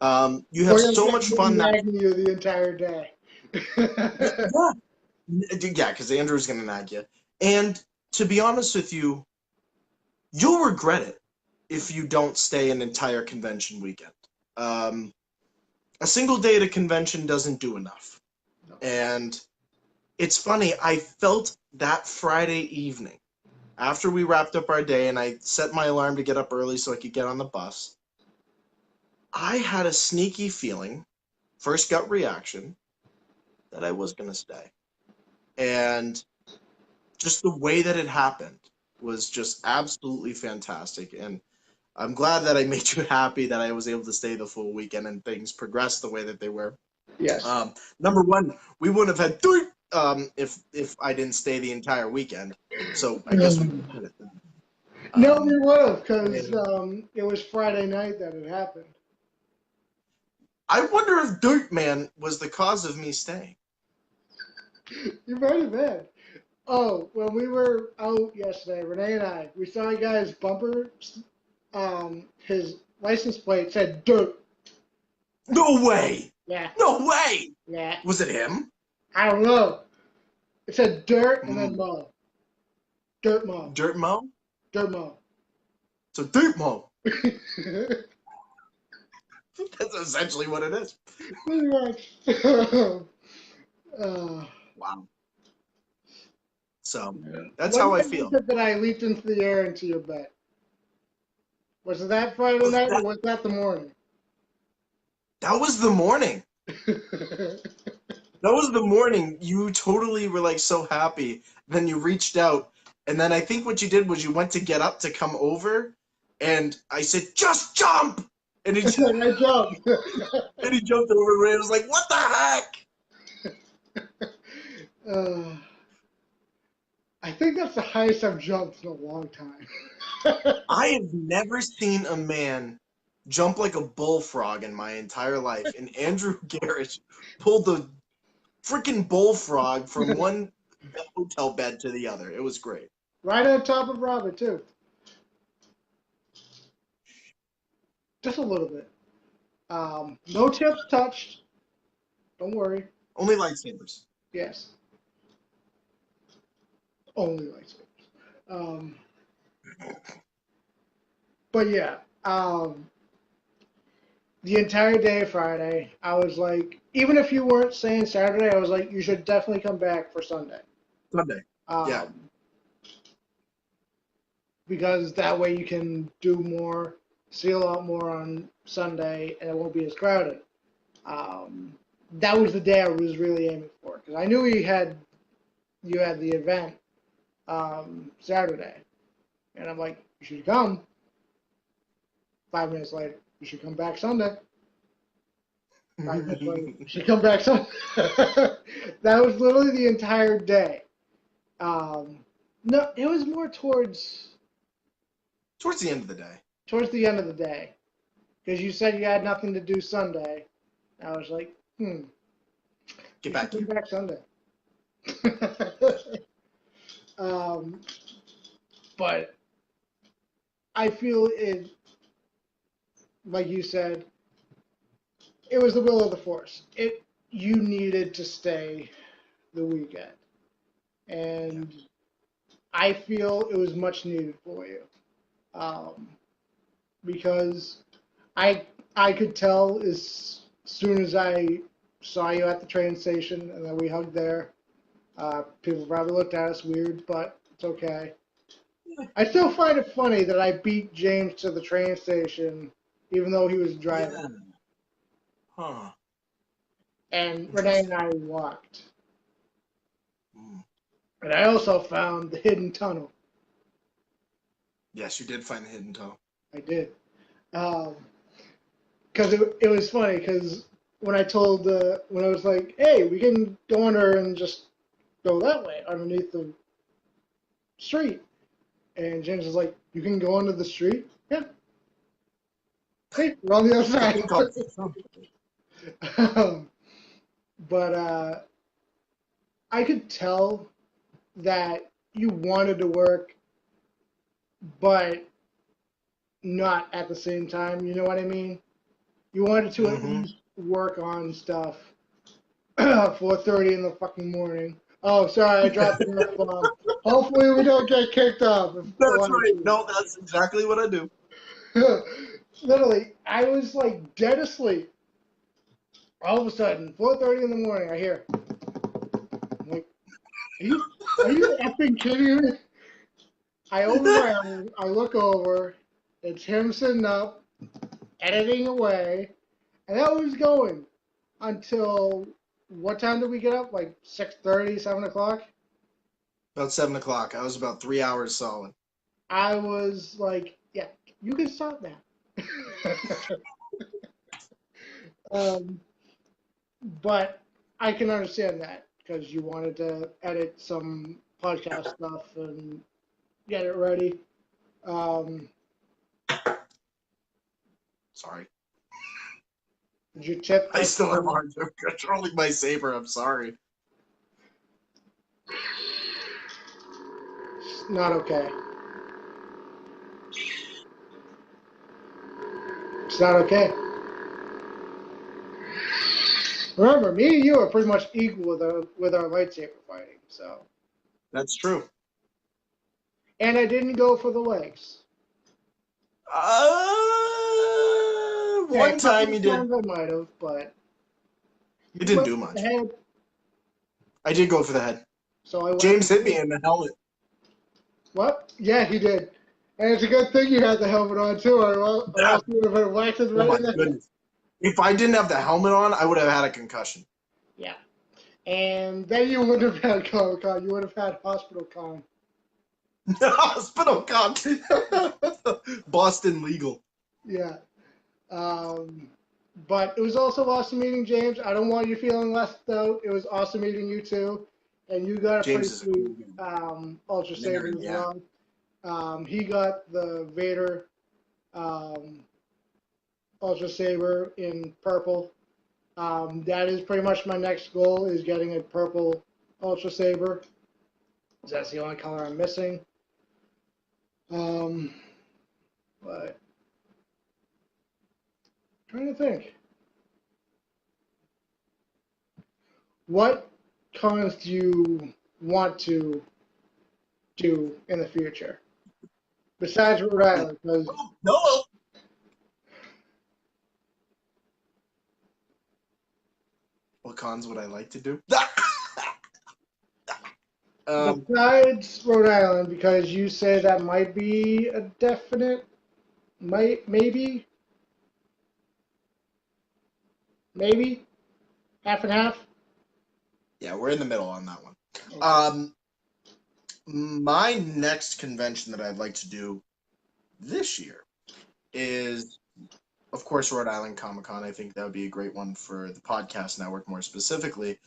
You have Or you'll so get much me fun that nagging you the entire day. yeah, yeah, because Andrew's gonna nag you. And to be honest with you, you'll regret it if you don't stay an entire convention weekend. Um, a single day at a convention doesn't do enough. And it's funny, I felt that Friday evening after we wrapped up our day and I set my alarm to get up early so I could get on the bus. I had a sneaky feeling, first gut reaction, that I was going to stay. And just the way that it happened was just absolutely fantastic. And I'm glad that I made you happy that I was able to stay the full weekend and things progressed the way that they were. Yes. Number one, we wouldn't have had three if I didn't stay the entire weekend. So I guess we can put it that. No, we would have, because And it was Friday night that it happened. I wonder if Dirt Man was the cause of me staying. You might have been. Oh, when we were out yesterday, Renee and I, we saw a guy's bumper. His license plate said "dirt." No way! Yeah, No way! yeah. Was it him? I don't know. It said "dirt" and then Mm. "mo." Dirt mo. Dirt Mo? Dirt mo. So Dirt Mo. That's essentially what it is. Pretty much. uh, Wow. So that's when how I was feel. it that I leaped into the air into your bed? Was it that Friday night or That was that the morning? that was the morning. That was the morning. You totally were like so happy. Then you reached out, and then I think what you did was you went to get up to come over, and I said, "Just jump!" And he I jumped. and he jumped over, and I was like, "What the heck?" uh, I think that's the highest I've jumped in a long time. I have never seen a man jump like a bullfrog in my entire life, and Andrew Garrett pulled the freaking bullfrog from one hotel bed to the other. It was great. Right on top of Robert, too. Just a little bit. No tips touched. Don't worry. Only lightsabers. Yes. Only lightsabers. But yeah. The entire day Friday, I was like, even if you weren't saying Saturday, I was like, you should definitely come back for Sunday. Sunday. Yeah. Um, because that way you can do more, see a lot more on Sunday, and it won't be as crowded. Um, that was the day I was really aiming for because I knew he had you had the event Saturday, and I'm like, you should come. 5 minutes later, you should come back Sunday. 5 minutes later, you should come back Sunday. That was literally the entire day. No, it was more Towards the end of the day. towards the end of the day, because you said you had nothing to do Sunday. I was like, Get you back should here. come back Sunday. um, but I feel it, like you said, it was the will of the force. You needed to stay the weekend, and I feel it was much needed for you, because I could tell as soon as I saw you at the train station and then we hugged there. People probably looked at us weird, but it's okay. I still find it funny that I beat James to the train station, even though he was driving. Yeah. Huh. And Renee and I walked. Mm. And I also found the hidden tunnel. Yes, you did find the hidden tunnel. I did. Because it was funny, because when when I was like, hey, we can go under and just go that way, underneath the street. And James was like, you can go under the street? Yeah. Hey, we're on the other side. But I could tell that you wanted to work, but not at the same time. You know what I mean? You wanted to at least work on stuff 4:30 in the fucking morning. Oh, sorry, I dropped the F-bomb. Hopefully we don't get kicked off. That's right. No, that's exactly what I do. Literally, I was like dead asleep. All of a sudden, 4:30 in the morning, I hear, I'm like, are you effing kidding me? I open my eyes, I look over, it's him sitting up, editing away, and that was going until, what time did we get up? Like 6:30, 7 o'clock? About 7 o'clock. I was about 3 hours solid. I was like, yeah, you can stop now. But I can understand that because you wanted to edit some podcast stuff and get it ready. Sorry. Did you tip? I still have a hard time controlling my saber. I'm sorry. Not okay. It's not okay. Remember, me and you are pretty much equal with our lightsaber fighting. So. That's true. And I didn't go for the legs. One time you did. I might have, but You didn't do much. I did go for the head. So James hit me in the helmet. What? Yeah, he did. And it's a good thing you had the helmet on too, or else you would have been waxed right in the head. If I didn't have the helmet on, I would have had a concussion. Yeah. And then you wouldn't have had Comic Con, you would have had Hospital Con. Hospital Con. Boston legal. Yeah. But it was also awesome meeting James. I don't want you feeling left out. It was awesome meeting you too. And you got a pretty sweet Ultra Saber as well. He got the Vader Ultra Saber in purple. That is pretty much my next goal, is getting a purple Ultra Saber. That's the only color I'm missing. But trying to think. What cons do you want to do in the future? Besides Rhode Island, because no. What cons would I like to do? Besides Rhode Island, because you say that might be a definite, maybe, half and half. Yeah, we're in the middle on that one. My next convention that I'd like to do this year is, of course, Rhode Island Comic Con. I think that would be a great one for the podcast network more specifically.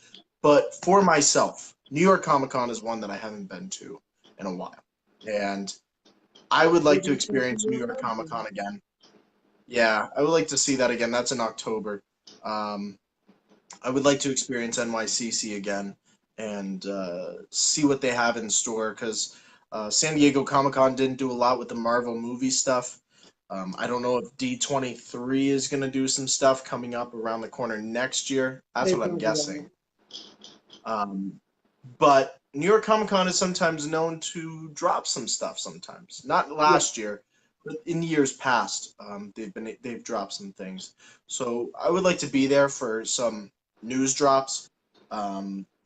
But for myself, New York Comic Con is one that I haven't been to in a while. And I would like to experience New York Comic Con again. Yeah, I would like to see that again. That's in October. Um, I would like to experience NYCC again and see what they have in store because San Diego Comic Con didn't do a lot with the Marvel movie stuff. I don't know if D23 is going to do some stuff coming up around the corner next year. That's They what I'm probably are. guessing. Um, but New York Comic Con is sometimes known to drop some stuff. Sometimes, not Yeah. last year, but in years past, they've dropped some things. So I would like to be there for some news drops,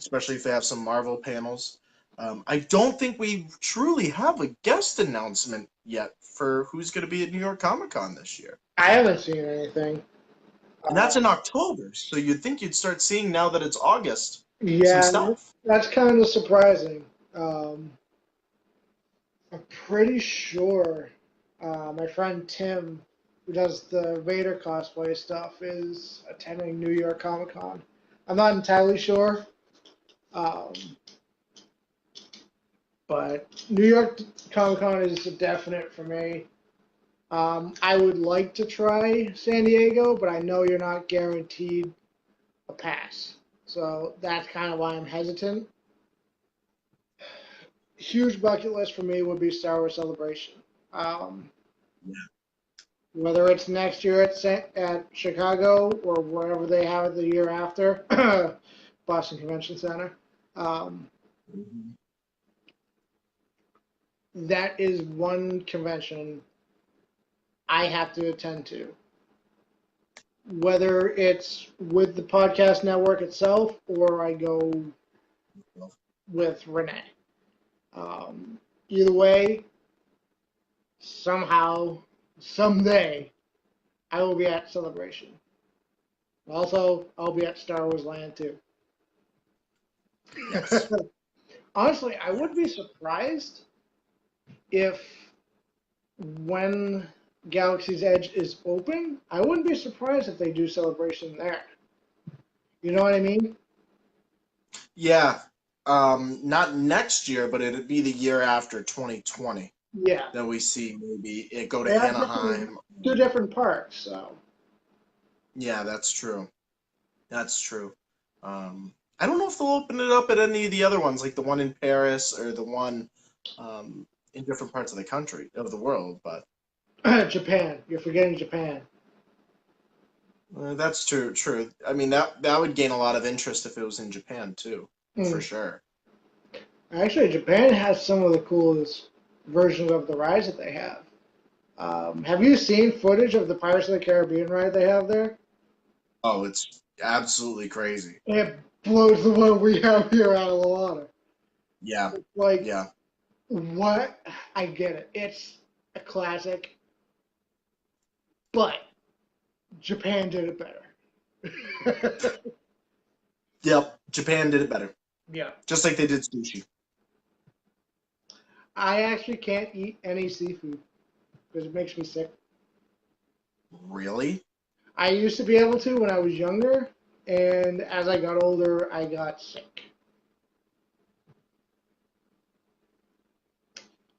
especially if they have some Marvel panels. I don't think we truly have a guest announcement yet for who's going to be at New York Comic Con this year. I haven't seen anything. And that's in October, so you'd think you'd start seeing now that it's August some Yeah, stuff. that's kind of surprising. Um, I'm pretty sure my friend Tim, who does the Vader cosplay stuff, is attending New York Comic Con. I'm not entirely sure, um, but New York Comic Con is a definite for me. I would like to try San Diego, but I know you're not guaranteed a pass. So that's kind of why I'm hesitant. Huge bucket list for me would be Star Wars Celebration. Um, Whether it's next year at Chicago or wherever they have it the year after, Boston Convention Center, um, Mhm. that is one convention I have to attend to. Whether it's with the podcast network itself or I go with Renee. Um, Either way, somehow, someday, I will be at Celebration. Also, I'll be at Star Wars Land too. Yes. Honestly, I would be surprised if when Galaxy's Edge is open, I wouldn't be surprised if they do Celebration there. You know what I mean? Yeah. Not next year, but it'd be the year after 2020 Yeah. that we see maybe it go They to have Anaheim. two different parks, so. Yeah, that's true. That's true. I don't know if they'll open it up at any of the other ones, like the one in Paris or the one um, in different parts of the country, of the world, but Japan. You're forgetting Japan. that's true. I mean, that would gain a lot of interest if it was in Japan too, for Mm. sure. Actually, Japan has some of the coolest versions of the rides that they have. Have you seen footage of the Pirates of the Caribbean ride they have there? Oh, it's absolutely crazy. It blows the one we have here out of the water. Yeah, Like, yeah. what? I get it. It's a classic, but Japan did it better. Yep, Japan did it better. Yeah. Just like they did sushi. I actually can't eat any seafood because it makes me sick. Really? I used to be able to when I was younger, and as I got older, I got sick.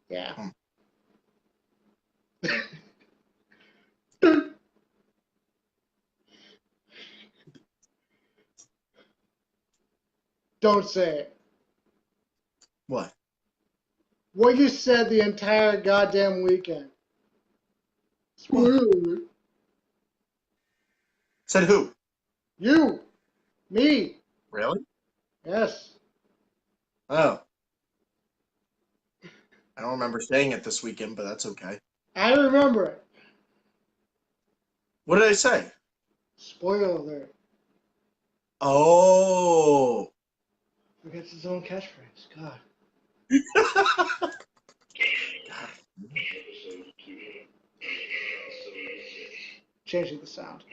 Yeah. Hmm. Don't say it. What? What you said the entire goddamn weekend. What? Spoiler alert. Said who? You. Me. Really? Yes. Oh, I don't remember saying it this weekend, but that's okay. I remember it. What did I say? Spoiler alert. Oh. Forgets his own catchphrase. God. Changing the sound.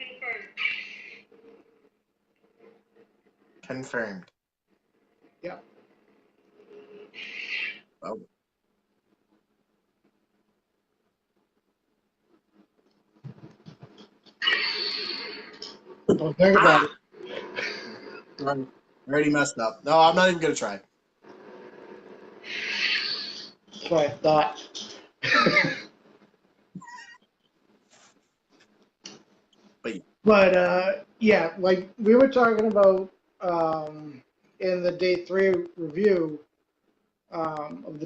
Confirmed. Yep. Oh, Don't think about ah, it. darn it. I already messed up. No, I'm not even gonna try. That's what I thought. But But yeah, like we were talking about in the day three review of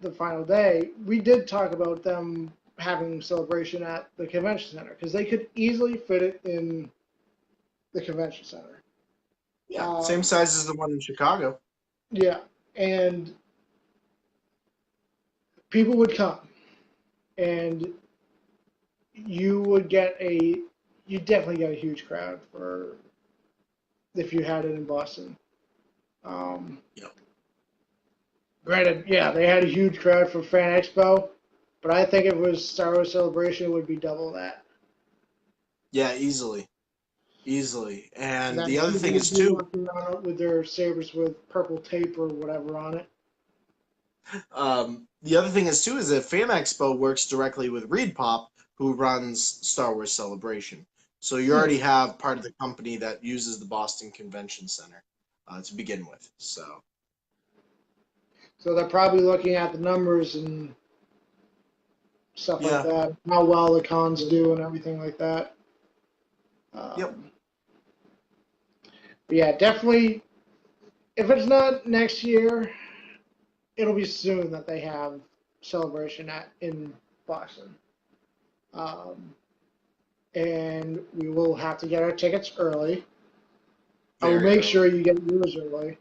the final day, we did talk about them having celebration at the convention center because they could easily fit it in the convention center. yeah, same Um, size as the one in Chicago. yeah, and people would come, and you would get you definitely get a huge crowd for if you had it in Boston. Um, Yep. Granted, yeah, they had a huge crowd for Fan Expo, but I think if it was Star Wars Celebration, it would be double that. Yeah, easily, easily. And And then the other people thing would is be too. walking around with their sabers with purple tape or whatever on it. The other thing is too is that Fan Expo works directly with Reed Pop, who runs Star Wars Celebration. So you Hmm. already have part of the company that uses the Boston Convention Center to begin with. So So they're probably looking at the numbers and stuff like yeah, that, how well the cons do and everything like that. yep, Um, but yeah, definitely. If it's not next year, it'll be soon that they have celebration in Boston. Um, and we will have to get our tickets early. I will very make sure early. you get yours early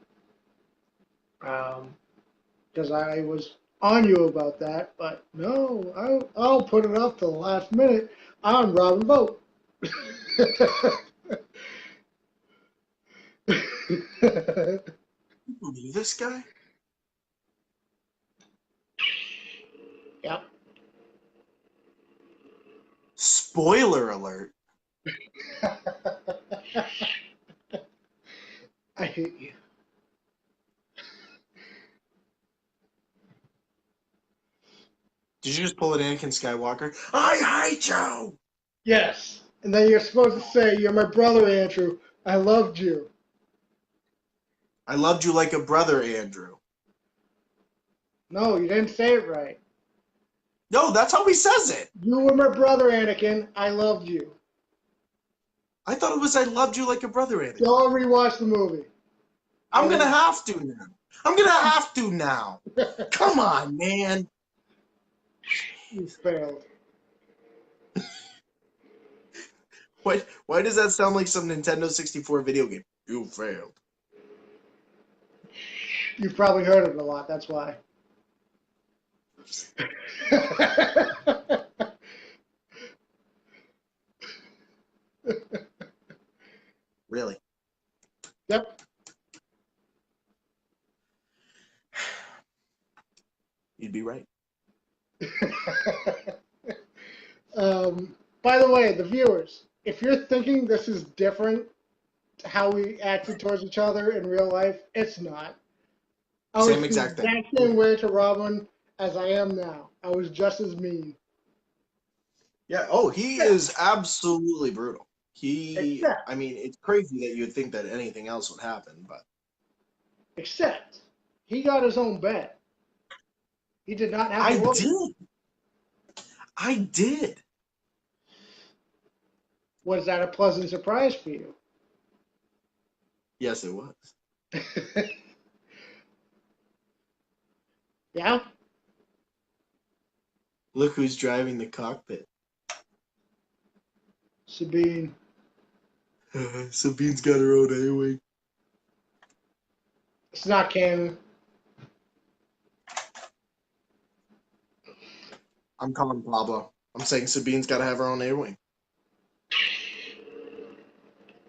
because I was on you about that, but no, I'll put it off till the last minute. I'm Robin Vogt. You believe this guy? Yep. Spoiler alert. I hate you. Did you just pull an Anakin Skywalker? I hate you. Yes. And then you're supposed to say, "You're my brother, Andrew. I loved you." I loved you like a brother, Andrew. No, you didn't say it right. No, that's how he says it. You were my brother, Anakin. I loved you. I thought it was I loved you like a brother, Anakin. Go rewatch the movie. I I'm gonna will. have to now. I'm gonna have to now. Come on, man. You failed. Why does that sound like some Nintendo 64 video game? You failed. You've probably heard it a lot. That's why. Really? Yep. You'd be right. By the way, the viewers, if you're thinking this is different how we acted towards each other in real life, it's not. I was Same the exact thing. exact same way to Robin as I am now. I was just as mean. Yeah. Oh, he Except, is absolutely brutal. except, I mean, it's crazy that you'd think that anything else would happen, but except, he got his own bed. He did not have to I order. did. I did. Was that a pleasant surprise for you? Yes, it was. Yeah? Look who's driving the cockpit. Sabine. Sabine's got her own A-wing. It's not canon. I'm calling Pablo. I'm saying Sabine's got to have her own A-wing.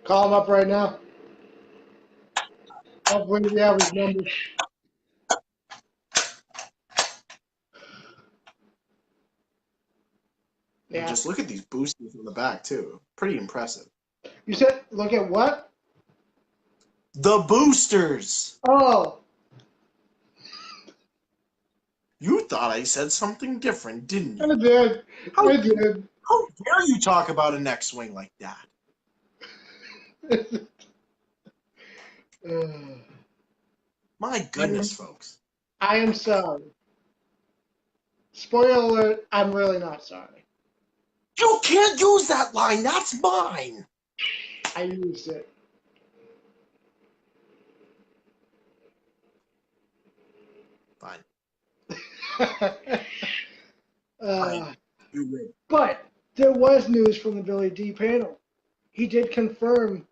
Call him up right now. Hopefully we have his number. And Yeah. just look at these boosters in the back too. Pretty impressive. You said, look at what? The boosters. Oh, You thought I said something different, didn't I you? did. How I did. how dare you talk about an X-wing like that? My goodness, I'm, folks. I am sorry. Spoiler alert, I'm really not sorry. You can't use that line. That's mine. I used it. Fine. Fine. uh, You win. but there was news from the Billy D panel. He did confirm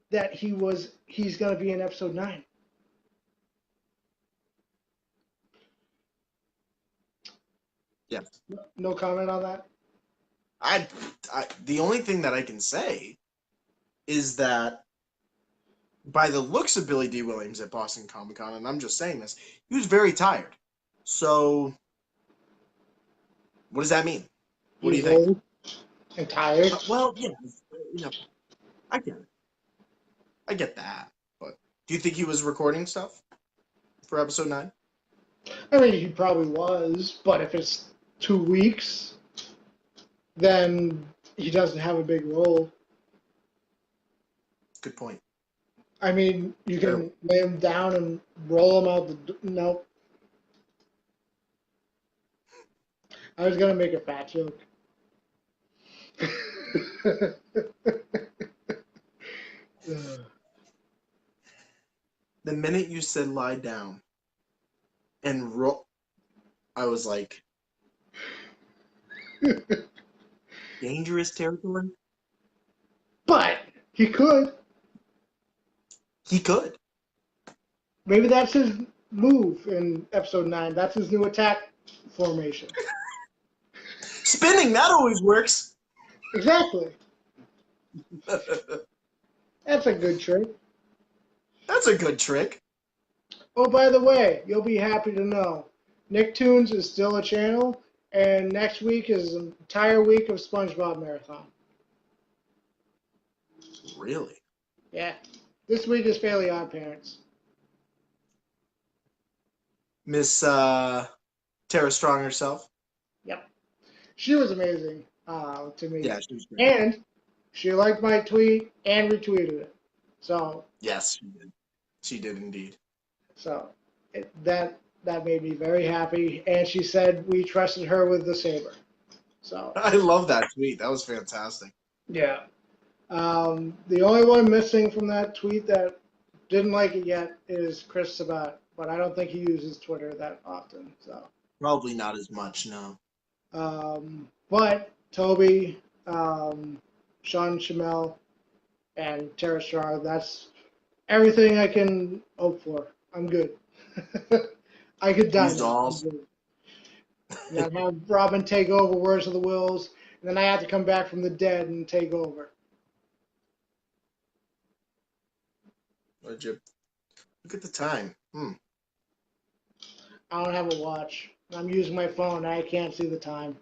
that he's going to be in episode 9. Yes. No comment on that? I, the only thing that I can say is that by the looks of Billy D. Williams at Boston Comic Con, and I'm just saying this, he was very tired. So, what does that mean? What do you He's think? old and tired. Well, yeah, you know, I get it. I get that. But do you think he was recording stuff for episode 9? I mean, he probably was, but if it's 2 weeks, then he doesn't have a big role. Good point. I mean, you Fair. can lay him down and roll him out the. No, I was gonna make a fat joke. The minute you said lie down and roll, I was like, dangerous territory? But he could. He could. Maybe that's his move in episode 9. That's his new attack formation. Spinning, that always works. Exactly. That's a good trick. That's a good trick. Oh, by the way, you'll be happy to know Nicktoons is still a channel, and next week is an entire week of SpongeBob Marathon. Really? Yeah. This week is Fairly Odd Parents. Miss Tara Strong herself? Yep. She was amazing to me. Yeah, she was great. And she liked my tweet and retweeted it. So, Yes, she did. She did indeed. that made me very happy. And she said we trusted her with the saber. So, I love that tweet. That was fantastic. yeah. The only one missing from that tweet that didn't like it yet is Chris Sabat, but I don't think he uses Twitter that often. So, Probably not as much, no. but Toby, Sean Shamel, and Tara Strong, that's everything I can hope for. I'm good. I could die Used now. I'm alls. good. And then have Robin take over Words of the Wills, and then I have to come back from the dead and take over. Would you look at the time? I don't have a watch. I'm using my phone. I can't see the time.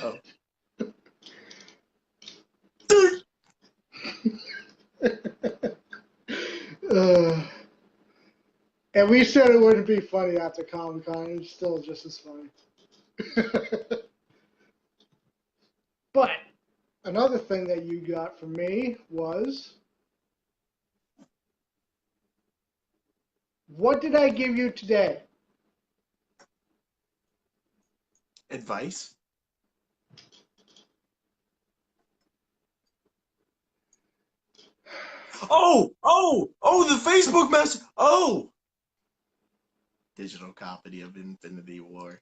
Oh. And we said it wouldn't be funny after Comic Con. It's still just as funny. But another thing that you got from me was, what did I give you today? Advice? Oh, the Facebook message. Oh, digital copy of Infinity War.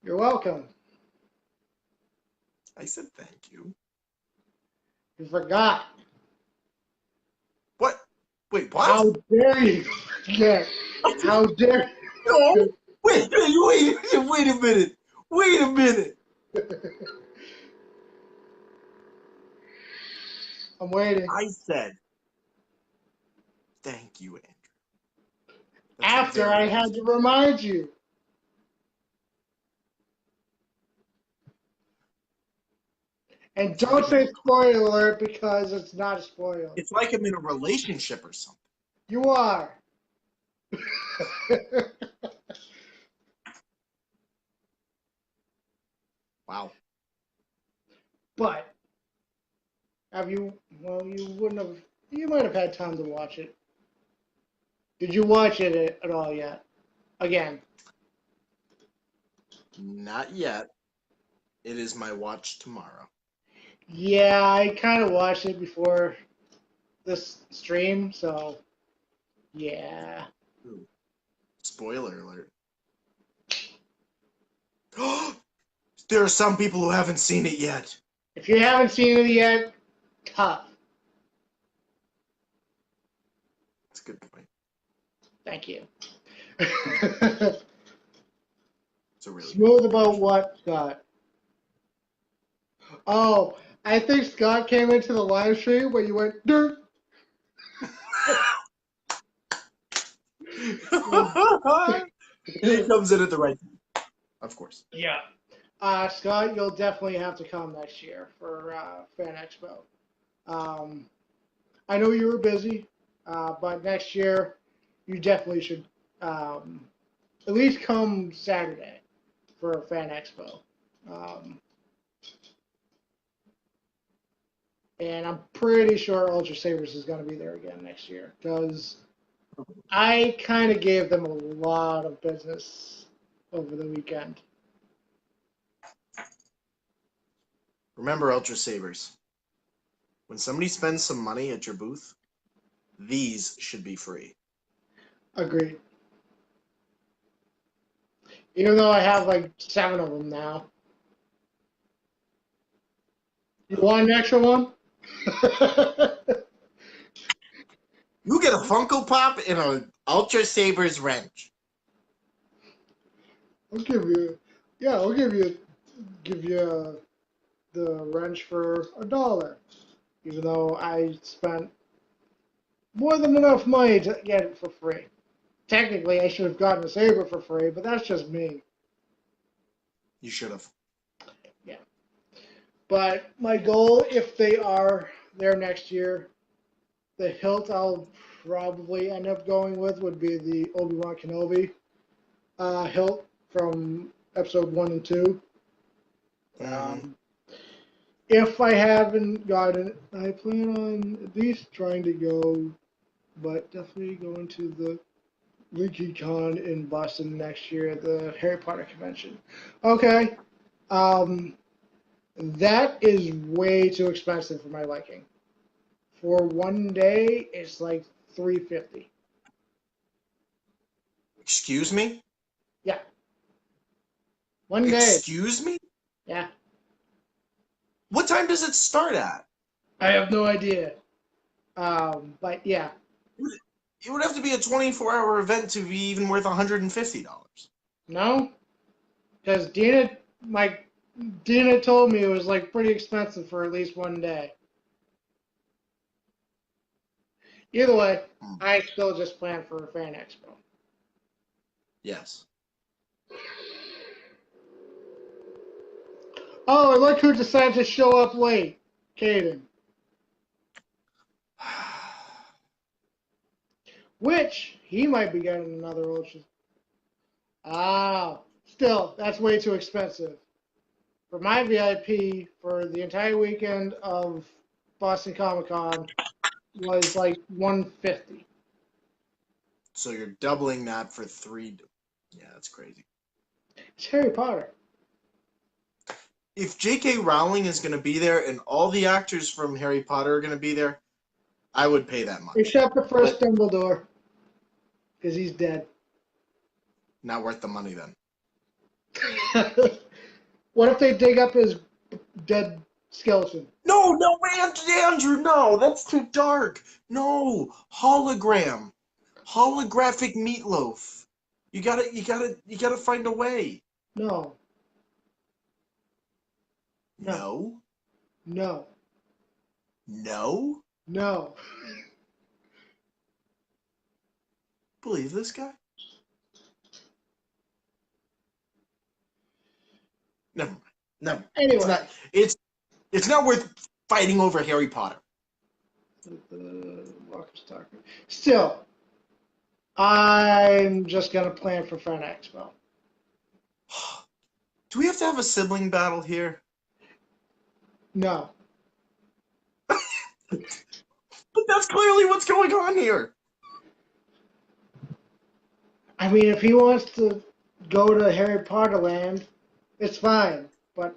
You're welcome. I said thank you. You forgot. What? Wait, what? How dare you forget? How dare No. you? Wait a minute. Wait a minute. I'm waiting. I said thank you, Andrew. That's After very I nice. had to remind you. And don't say spoiler alert because it's not a spoiler. It's like I'm in a relationship or something. You are. Wow. But have you? Well, you wouldn't have. You might have had time to watch it. Did you watch it at all yet? Again. Not yet. It is my watch tomorrow. Yeah, I kind of watched it before this stream, so yeah. Ooh. Spoiler alert. There are some people who haven't seen it yet. If you haven't seen it yet, tough. That's a good point. Thank you. It's a really good Smooth about observation. what, Scott? Oh, I think Scott came into the live stream where you went dirt. He comes in at the right time, of course. Yeah. Scott, you'll definitely have to come next year for Fan Expo. Um, I know you were busy, but next year you definitely should at least come Saturday for Fan Expo. Um, and I'm pretty sure Ultra Sabres is going to be there again next year because I kind of gave them a lot of business over the weekend. Remember, Ultra Sabers, when somebody spends some money at your booth, these should be free. Agreed. Even though I have like 7 of them now. You want an extra one? You get a Funko Pop and an Ultra Sabers wrench. I'll give you, yeah, I'll give you the wrench for $1. Even though I spent more than enough money to get it for free. Technically, I should have gotten a saber for free, but that's just me. You should have. Yeah. But my goal, if they are there next year, the hilt I'll probably end up going with would be the Obi-Wan Kenobi hilt from episode 1 and 2. Mm-hmm. If I haven't gotten it, I plan on at least trying to go, but definitely going to the LinkyCon in Boston next year, the Harry Potter convention. Okay, that is way too expensive for my liking. For one day, it's like $350. Excuse me? Yeah, one day. Excuse me? Yeah, What time does it start at? I have no idea. But yeah, It would have to be a 24-hour event to be even worth $150. no, because Dina told me it was like pretty expensive for at least one day. Either way, I still just plan for a Fan Expo. Yes. Oh, and look who decided to show up late. Caden. Which, he might be getting another Ultra. Ah, still, that's way too expensive. For my VIP, for the entire weekend of Boston Comic Con, was like $150. So you're doubling that for three. Yeah, that's crazy. It's Harry Potter. If J.K. Rowling is going to be there and all the actors from Harry Potter are going to be there, I would pay that much. Except the first But Dumbledore, because he's dead. not worth the money then. What if they dig up his dead skeleton? No, Andrew, no, that's too dark. No, hologram, holographic meatloaf. You gotta find a way. No, no, No, no, no. no. Believe this guy? Never mind. Never. It's Anyway, not. It's not worth fighting over Harry Potter. Walker's talking. Still, I'm just gonna plan for Friend Expo. Do we have to have a sibling battle here? No, But that's clearly what's going on here. I mean if he wants to go to Harry Potter Land, it's fine. But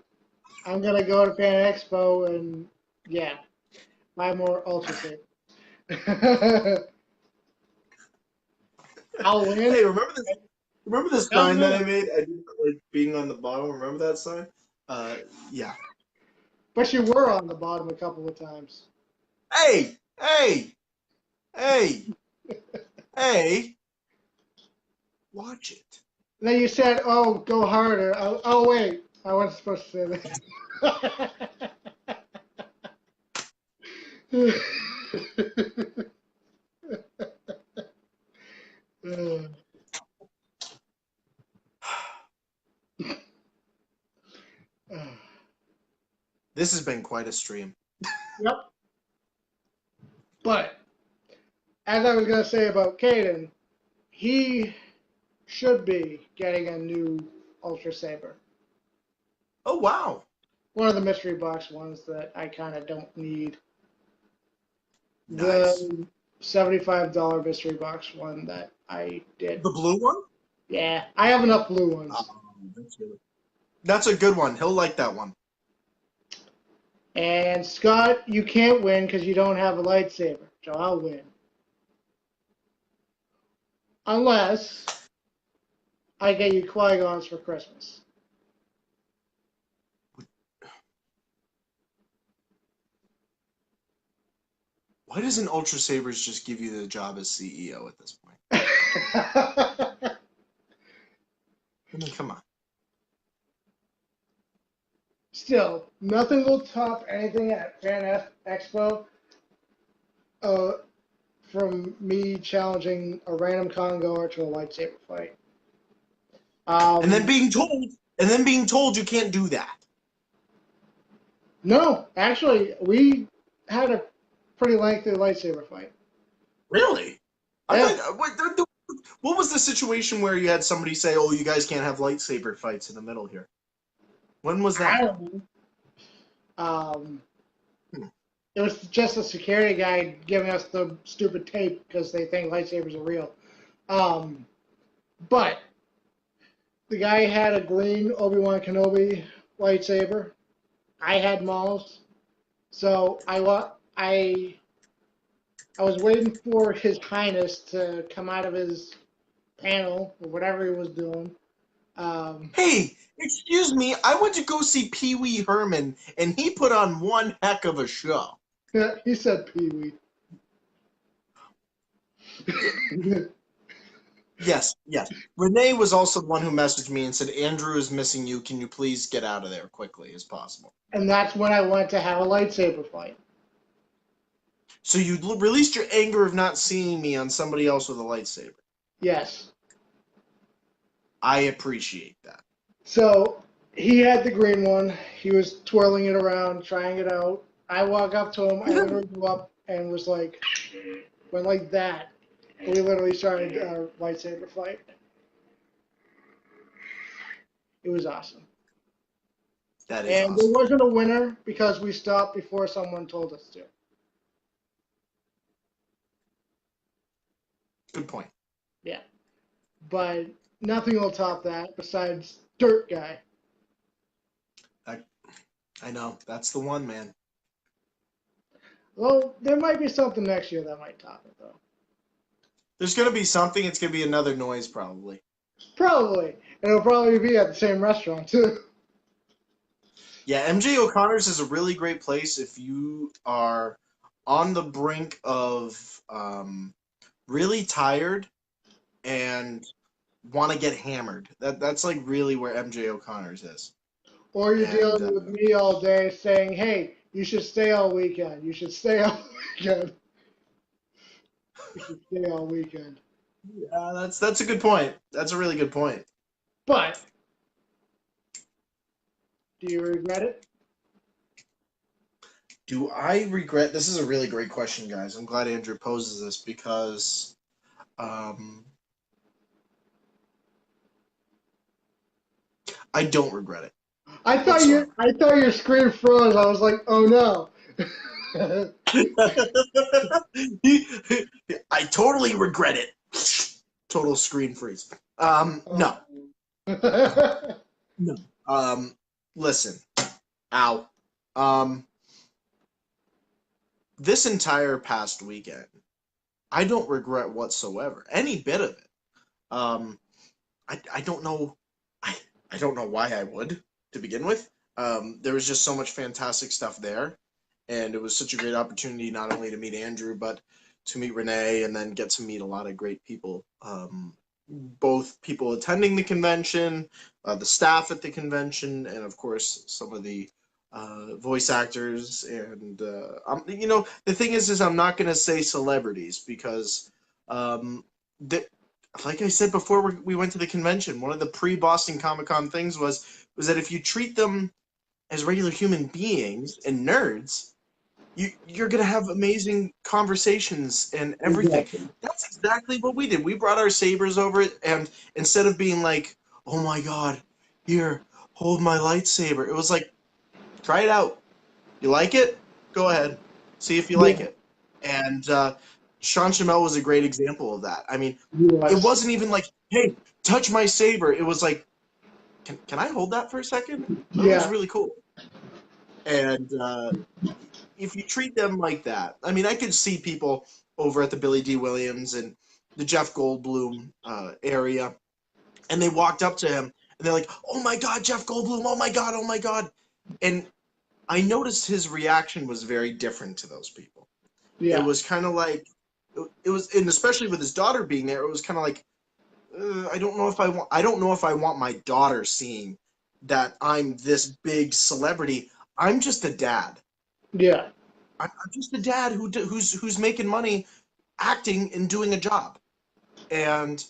I'm gonna go to Fan Expo and yeah, buy more Ultra Saber. I'll win. Hey, remember this? Remember this I'll sign that I win. made? I didn't like being on the bottom. Remember that sign? Yeah. But you were on the bottom a couple of times. Hey, hey, hey, hey! Watch it. Then you said, "Oh, go harder." Oh wait, I wasn't supposed to say that. Uh, This has been quite a stream. yep. But as I was gonna say about Caden, he should be getting a new Ultra Saber. Oh wow, One of the mystery box ones that I kind of don't need. nice. The $75 mystery box one that I did. The blue one? Yeah, I have enough blue ones. That's a good one. He'll like that one. And Scott, you can't win because you don't have a lightsaber. So I'll win. Unless I get you Qui-Gons for Christmas. Why doesn't Ultra Sabers just give you the job as CEO at this point? I mean, come on. Still, nothing will top anything at Fan Expo uh, from me challenging a random con goer to a lightsaber fight. And then Um, being told you can't do that. no, actually, we had a pretty lengthy lightsaber fight. Really? I Yeah, thought. What was the situation where you had somebody say, "Oh, you guys can't have lightsaber fights in the middle here"? When was I that? don't know. Um, Hmm. it was just a security guy giving us the stupid tape because they think lightsabers are real. Um, but the guy had a green Obi-Wan Kenobi lightsaber. I had Maul's. So I was waiting for His Highness to come out of his panel or whatever he was doing. Um, Hey, excuse me. I went to go see Pee Wee Herman, and he put on one heck of a show. he said Pee Wee. Yes, yes. Renee was also the one who messaged me and said, "Andrew is missing you. Can you please get out of there quickly as possible?" And that's when I went to have a lightsaber fight. So you released your anger of not seeing me on somebody else with a lightsaber. Yes. I appreciate that. So he had the green one. He was twirling it around, trying it out. I walk up to him. I literally go up and was like, went like that. We literally started a lightsaber fight. It was awesome. That is And there awesome. wasn't a winner because we stopped before someone told us to. Good point. Yeah. But nothing will top that besides Dirt Guy. I know. That's the one, man. Well, there might be something next year that might top it, though. There's going to be something. It's going to be another noise, probably. Probably. And it'll probably be at the same restaurant, too. Yeah, MJ O'Connor's is a really great place if you are on the brink of really tired and want to get hammered. That's like really where MJ O'Connor's is. Or you're And dealing with me all day saying, hey, you should stay all weekend. You should stay all weekend. You should stay all weekend. yeah, that's a good point. That's a really good point. But, do you regret it? Do I regret? This is a really great question, guys. I'm glad Andrew poses this because I don't regret it I thought whatsoever. your screen froze. I was like, oh no. I totally regret it. Total screen freeze. No, no. Listen, ow. Um, this entire past weekend, I don't regret whatsoever, any bit of it. Um, I don't know, I, I don't know why I would to begin with. There was just so much fantastic stuff there, and it was such a great opportunity not only to meet Andrew, but to meet Renee, and then get to meet a lot of great people. Both people attending the convention, the staff at the convention, and of course some of the voice actors. And the thing is I'm not going to say celebrities because, um, the, like I said before we went to the convention, one of the pre-Boston Comic Con things was that if you treat them as regular human beings and nerds, you're gonna have amazing conversations and everything. Exactly. That's exactly what we did. We brought our sabers over, and instead of being like, "Oh my God, here, hold my lightsaber," it was like, "Try it out. You like it? Go ahead, see if you like Yeah, it." And Sean Chamel was a great example of that. I mean, he it was. wasn't even like, "Hey, touch my saber." It was like, "Can I hold that for a second? Oh, that was Yeah, really cool." And if you treat them like that, I mean, I could see people over at the Billy D. Williams and the Jeff Goldblum area, and they walked up to him and they're like, "Oh my God, Jeff Goldblum! Oh my God! Oh my God!" And I noticed his reaction was very different to those people. It yeah, was kind of like it was, and especially with his daughter being there, it was kind of like, I don't know if I don't know if I want my daughter seeing that I'm this big celebrity. I'm just a dad. yeah, I'm just a dad who's making money acting and doing a job. And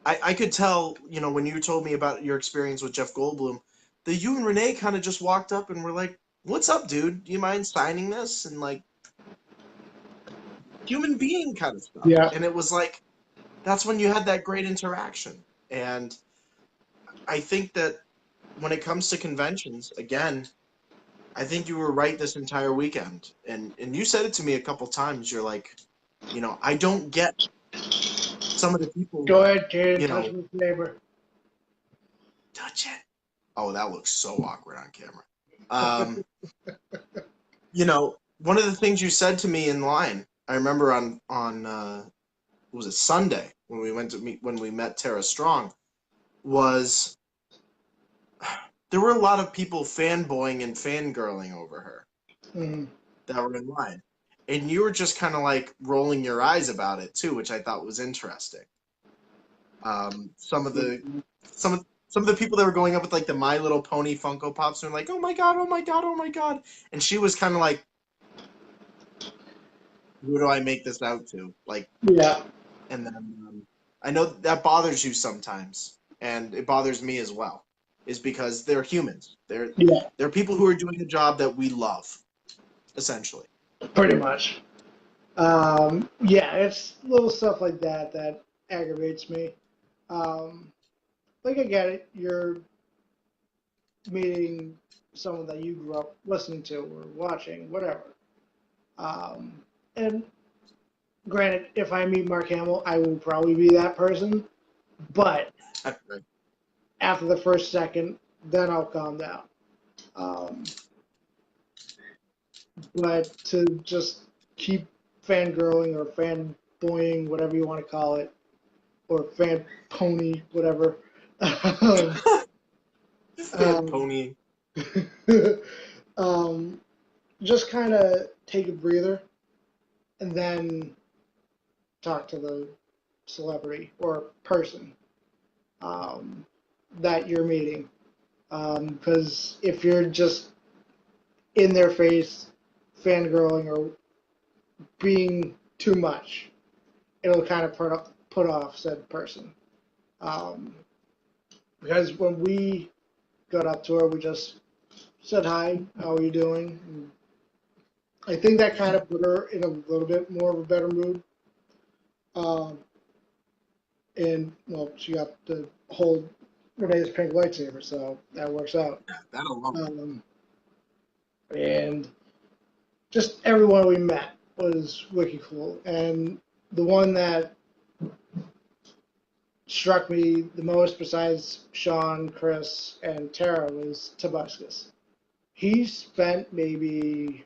I could tell, when you told me about your experience with Jeff Goldblum, that you and Renee kind of just walked up and were like, "What's up, dude? Do you mind signing this?" And like human being kind of stuff. yeah. And it was like that's when you had that great interaction. And I think that when it comes to conventions, again, I think you were right this entire weekend. And you said it to me a couple times. You're like, I don't get some of the people, Go ahead, Caden, you touch know, my saber. touch it. Oh, that looks so awkward on camera. Um, one of the things you said to me in line, I remember on was it Sunday when we went to meet when we met Tara Strong, was there were a lot of people fanboying and fangirling over her Mhm. that were in line. And you were just kind of like rolling your eyes about it too, which I thought was interesting. Some of the some of the people that were going up with like the My Little Pony Funko Pops were like, "Oh my God, oh my God, oh my God," and she was kind of like, "Who do I make this out to?" Like, Yeah, and then I know that bothers you sometimes, and it bothers me as well, is because they're humans. yeah, They're people who are doing a job that we love, essentially. pretty much. Yeah, it's little stuff like that that aggravates me. Um, like I get it, you're meeting someone that you grew up listening to or watching, whatever. Um, and granted, if I meet Mark Hamill, I will probably be that person. But after the first second, then I'll calm down. Um, but to just keep fangirling or fanboying, whatever you want to call it, or fan pony, whatever. Fan um, pony. um, just kind of take a breather and then talk to the celebrity or person um, that you're meeting. Because if you're just in their face, fangirling or being too much, it'll kind of put off said person. Um, because when we got up to her, we just said hi, how are you doing? And I think that kind of put her in a little bit more of a better mood. Um, and well, she got to hold Renee's pink lightsaber, so that works out. That alone. And just everyone we met was wicked cool. And the one that struck me the most, besides Sean, Chris, and Tara, was Tobuscus. He spent maybe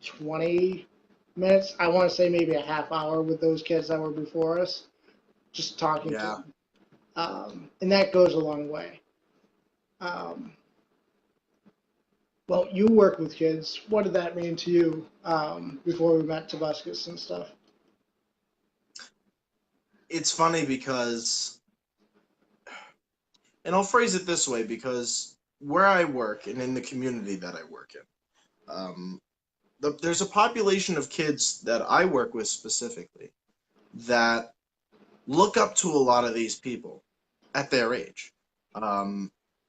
20 minutes, I want to say maybe a half hour with those kids that were before us, just talking to Yeah. them. And that goes a long way. Well, you work with kids. What did that mean to you before we met Tobuscus and stuff? It's funny because, and I'll phrase it this way, because where I work and in the community that I work in, there's a population of kids that I work with specifically that look up to a lot of these people at their age.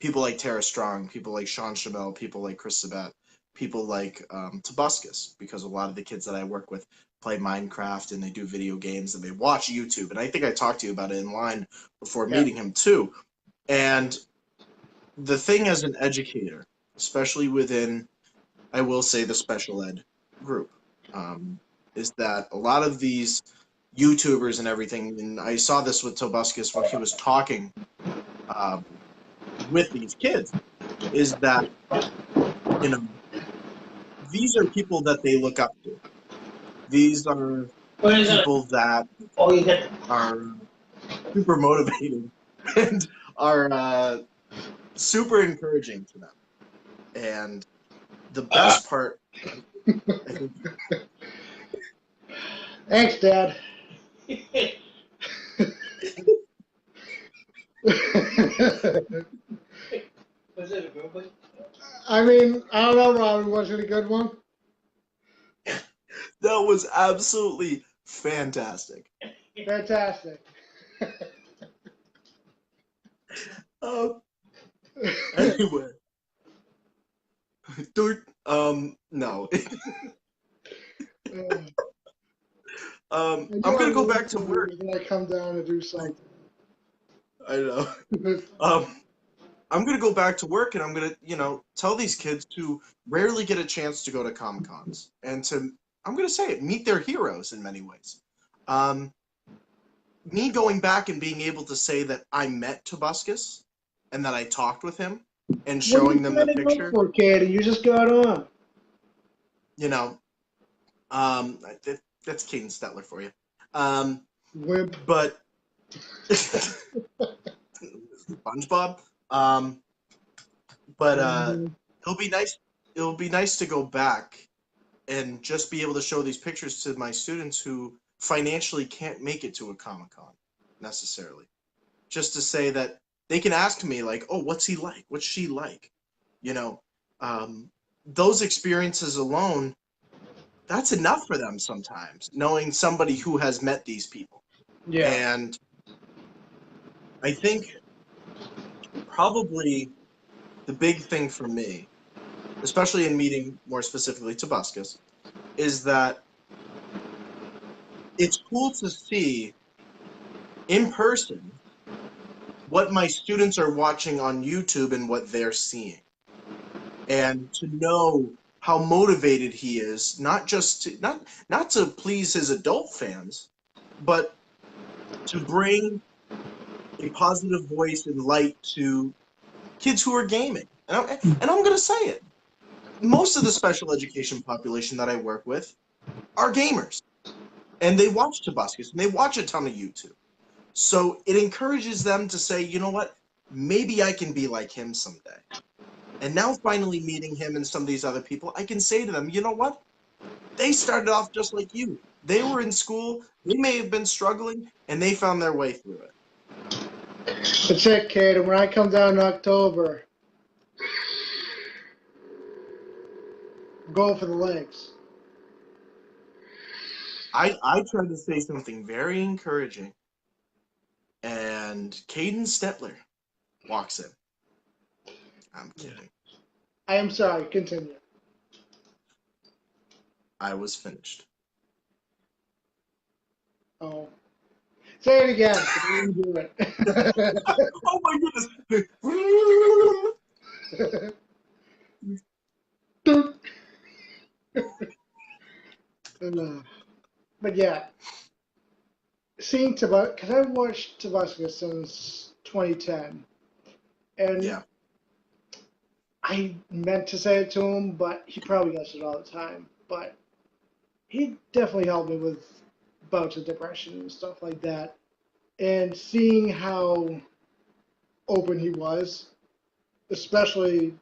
People like Tara Strong, people like Sean Chabelle, people like Chris Sabat, people like Tobuscus, because a lot of the kids that I work with play Minecraft and they do video games and they watch YouTube. And I think I talked to you about it in line before meeting him too. And the thing as an educator, especially within, I will say, the special ed group, is that a lot of these YouTubers and everything, and I saw this with Tobuscus when he was talking with these kids, is that, you know, these are people that they look up to. These are people that are super motivating and are super encouraging to them. And the best part, I think. Thanks, Dad. Was it a good one? I mean, I don't know, Robin. Was it a good one? That was absolutely fantastic. Fantastic. Anyway, dude, no. I'm gonna go back to work. When I come down to do something. I know. I'm gonna go back to work, and I'm gonna, tell these kids to rarely get a chance to go to Comic-Cons and to, I'm gonna say it, meet their heroes in many ways. Me going back and being able to say that I met Tobuscus and that I talked with him and showing them the picture. For kid, you just got on. That's Caden Stetler for you. Wimp. But SpongeBob. It'll be nice. It'll be nice to go back and just be able to show these pictures to my students who financially can't make it to a Comic-Con necessarily. Just to say that they can ask me, like, oh, what's he like? What's she like? Those experiences alone, that's enough for them sometimes, knowing somebody who has met these people. Yeah. And I think probably the big thing for me, especially in meeting more specifically Tobuscus, is that it's cool to see in person what my students are watching on YouTube and what they're seeing. And to know how motivated he is, not just to, not to please his adult fans, but to bring a positive voice and light to kids who are gaming. And I'm going to say it. Most of the special education population that I work with are gamers. And they watch Tobuscus, and they watch a ton of YouTube. So it encourages them to say, you know what, maybe I can be like him someday. And now finally meeting him and some of these other people, I can say to them, you know what, they started off just like you. They were in school, they may have been struggling, and they found their way through it. That's it, kid. And when I come down in October, I'm going for the legs. I tried to say something very encouraging, and Caden Stetler walks in. I'm kidding. I am sorry. Continue. I was finished. Oh. Say it again. You can do it. Oh my But yeah, seeing Tabasco, because I've watched Tabasco since 2010, and Yeah. I meant to say it to him, but he probably gets it all the time. But he definitely helped me with bouts of depression and stuff like that. And seeing how open he was, especially,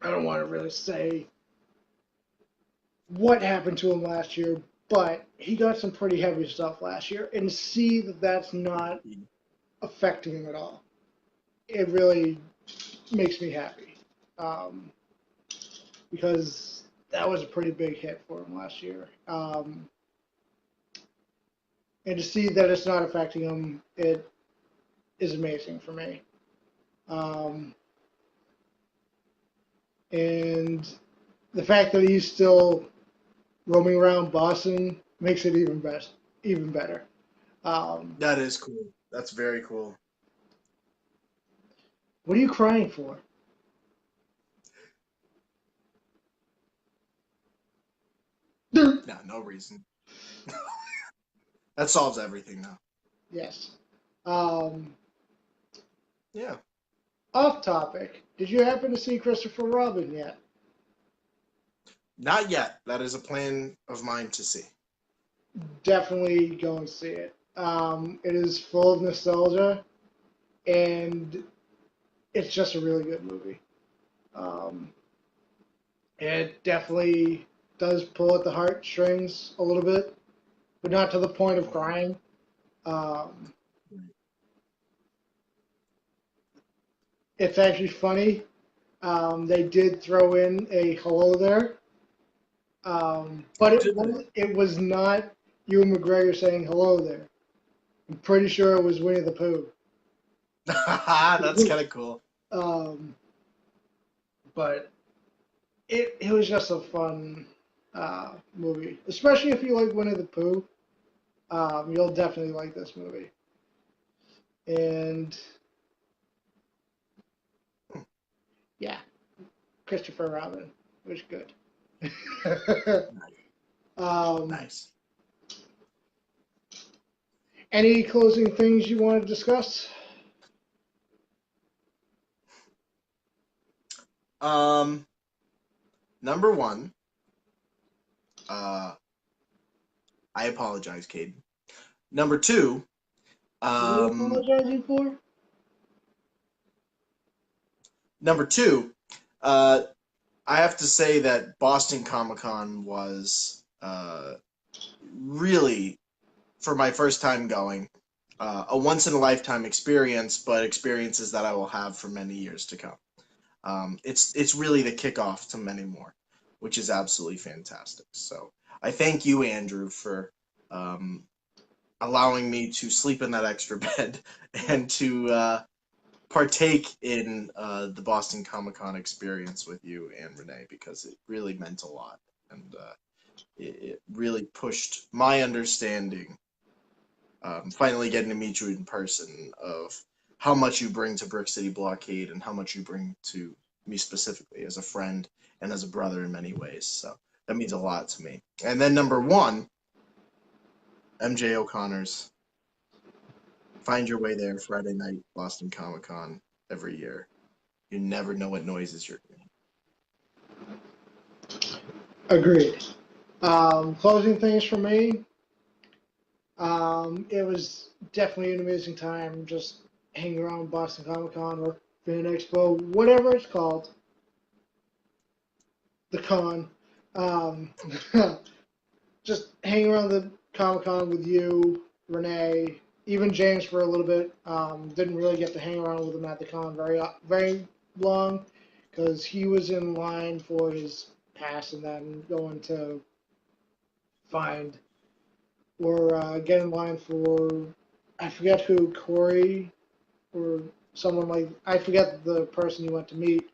I don't want to really say what happened to him last year, but he got some pretty heavy stuff last year. And see that that's not affecting him at all, it really makes me happy. Um, because that was a pretty big hit for him last year. And to see that it's not affecting him, it is amazing for me. Um, and the fact that he's still roaming around Boston makes it even best, even better. Um, That is cool. That's very cool. what are you crying for? No, no reason. That solves everything now. Yes. Um, Yeah. off topic. Did you happen to see Christopher Robin yet? Not yet. That is a plan of mine to see. Definitely go and see it. It is full of nostalgia, and it's just a really good movie. Um, it definitely does pull at the heartstrings a little bit, but not to the point of crying. Um, it's actually funny. They did throw in a hello there, but Oh, did they? it was not Ewan McGregor saying hello there. I'm pretty sure it was Winnie the Pooh. That's kind of cool. Um, but it was just a fun movie, especially if you like Winnie the Pooh. You'll definitely like this movie. And yeah, Christopher Robin was good. Nice. um, Nice. any closing things you want to discuss? Um, Number one, uh, I apologize, Caden. Number two, What are you um, apologizing for? number two, uh, I have to say that Boston Comic Con was really, for my first time going, a once in a lifetime experience, but experiences that I will have for many years to come. It's really the kickoff to many more, which is absolutely fantastic. So I thank you, Andrew, for um, allowing me to sleep in that extra bed and to partake in the Boston Comic Con experience with you and Renee because it really meant a lot and it really pushed my understanding. Finally, getting to meet you in person of how much you bring to Brick City Blockade and how much you bring to me specifically as a friend and as a brother in many ways. So that means a lot to me. And then number one, MJ O'Connor's Find Your Way There Friday night Boston Comic Con every year. You never know what noises you're hearing. Agreed. Closing things for me. It was definitely an amazing time just hanging around Boston Comic Con or Fan Expo, whatever it's called, the con. Um, just hanging around the Comic Con with you, Renee, even James for a little bit. Didn't really get to hang around with him at the con very long because he was in line for his pass and then going to find or get in line for I forget who Corey or someone like I forget the person you went to meet.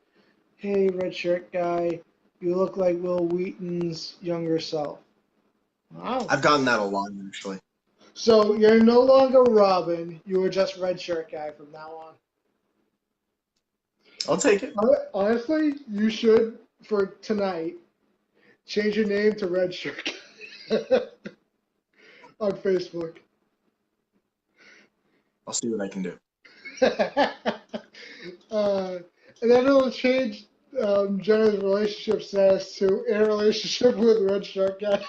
Hey, red shirt guy, you look like Will Wheaton's younger self. Wow. I've gotten that a lot, actually. So you're no longer Robin. You are just red shirt guy from now on. I'll take it. Honestly, you should, for tonight, change your name to red shirt guy on Facebook. I'll see what I can do. And then it'll change Jenna's relationship status to in a relationship with red shirt guy.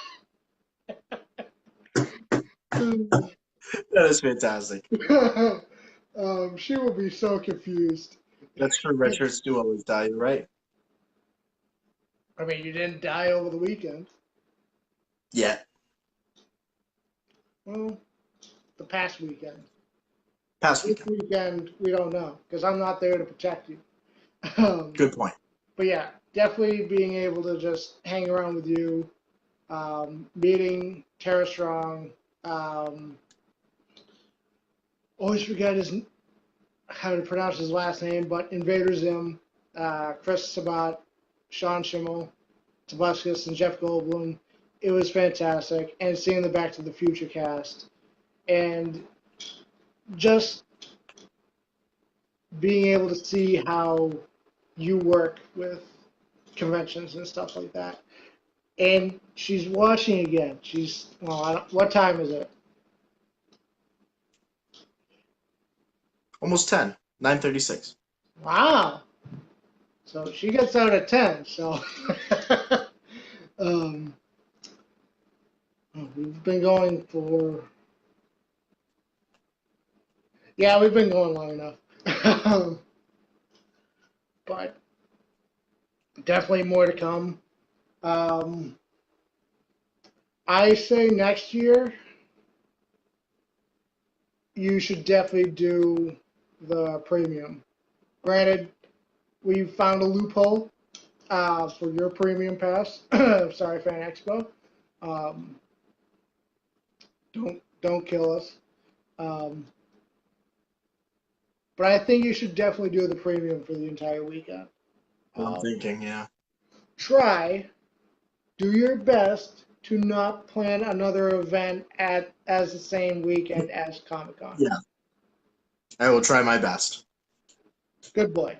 That is fantastic. She will be so confused. That's true. Red shirts do always die. You're right. I mean, you didn't die over the weekend. Yeah. Well, the past weekend. Past This weekend. weekend, we don't know because I'm not there to protect you. Good point. But yeah, definitely being able to just hang around with you, meeting Tara Strong. Always forget how to pronounce his last name, but Invader Zim, Chris Sabat, Sean Schimmel, Tobuscus, and Jeff Goldblum. It was fantastic. And seeing the Back to the Future cast. And just being able to see how you work with conventions and stuff like that. And she's watching again. What time is it? Almost 10. 9:36. Wow. So she gets out at 10. So um, we've been going for. Yeah, we've been going long enough. But definitely more to come. I say next year you should definitely do the premium. Granted, we found a loophole for your premium pass. Sorry, Fan Expo. Um, don't kill us. But I think you should definitely do the premium for the entire weekend. I'm thinking, yeah. Do your best to not plan another event as the same weekend as Comic Con. Yeah. I will try my best. Good boy.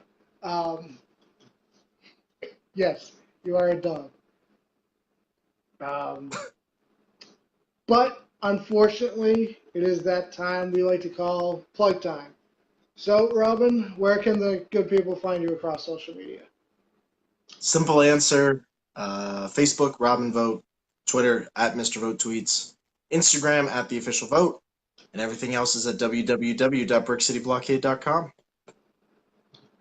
Yes, you are a dog. But unfortunately, it is that time we like to call plug time. So, Robin, where can the good people find you across social media? Simple answer. Facebook, Robin Vogt. Twitter, at Mr. Vogt Tweets. Instagram, at The Official Vote. And everything else is at www.brickcityblockade.com.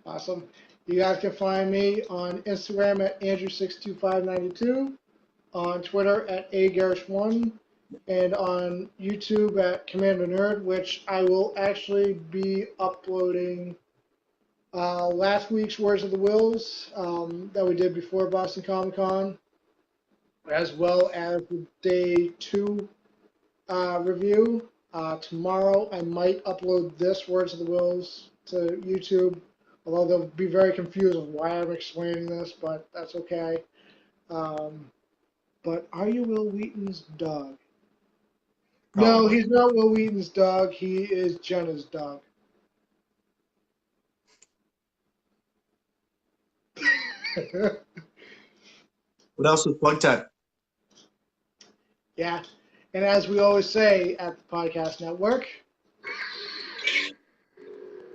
Awesome. You guys can find me on Instagram at Andrew62592, on Twitter at agarish1, and on YouTube at Commander Nerd, which I will actually be uploading last week's Words of the Whills that we did before Boston Comic Con, as well as the Day 2 review. Tomorrow I might upload this Words of the Whills to YouTube, although they'll be very confused of why I'm explaining this, but that's okay. But are you Will Wheaton's dog? No, Probably. he's not Will Wheaton's dog. He is Jenna's dog. What else with plug time? Yeah. And as we always say at the Podcast Network,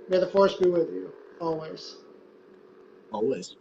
may the force be with you, always. Always.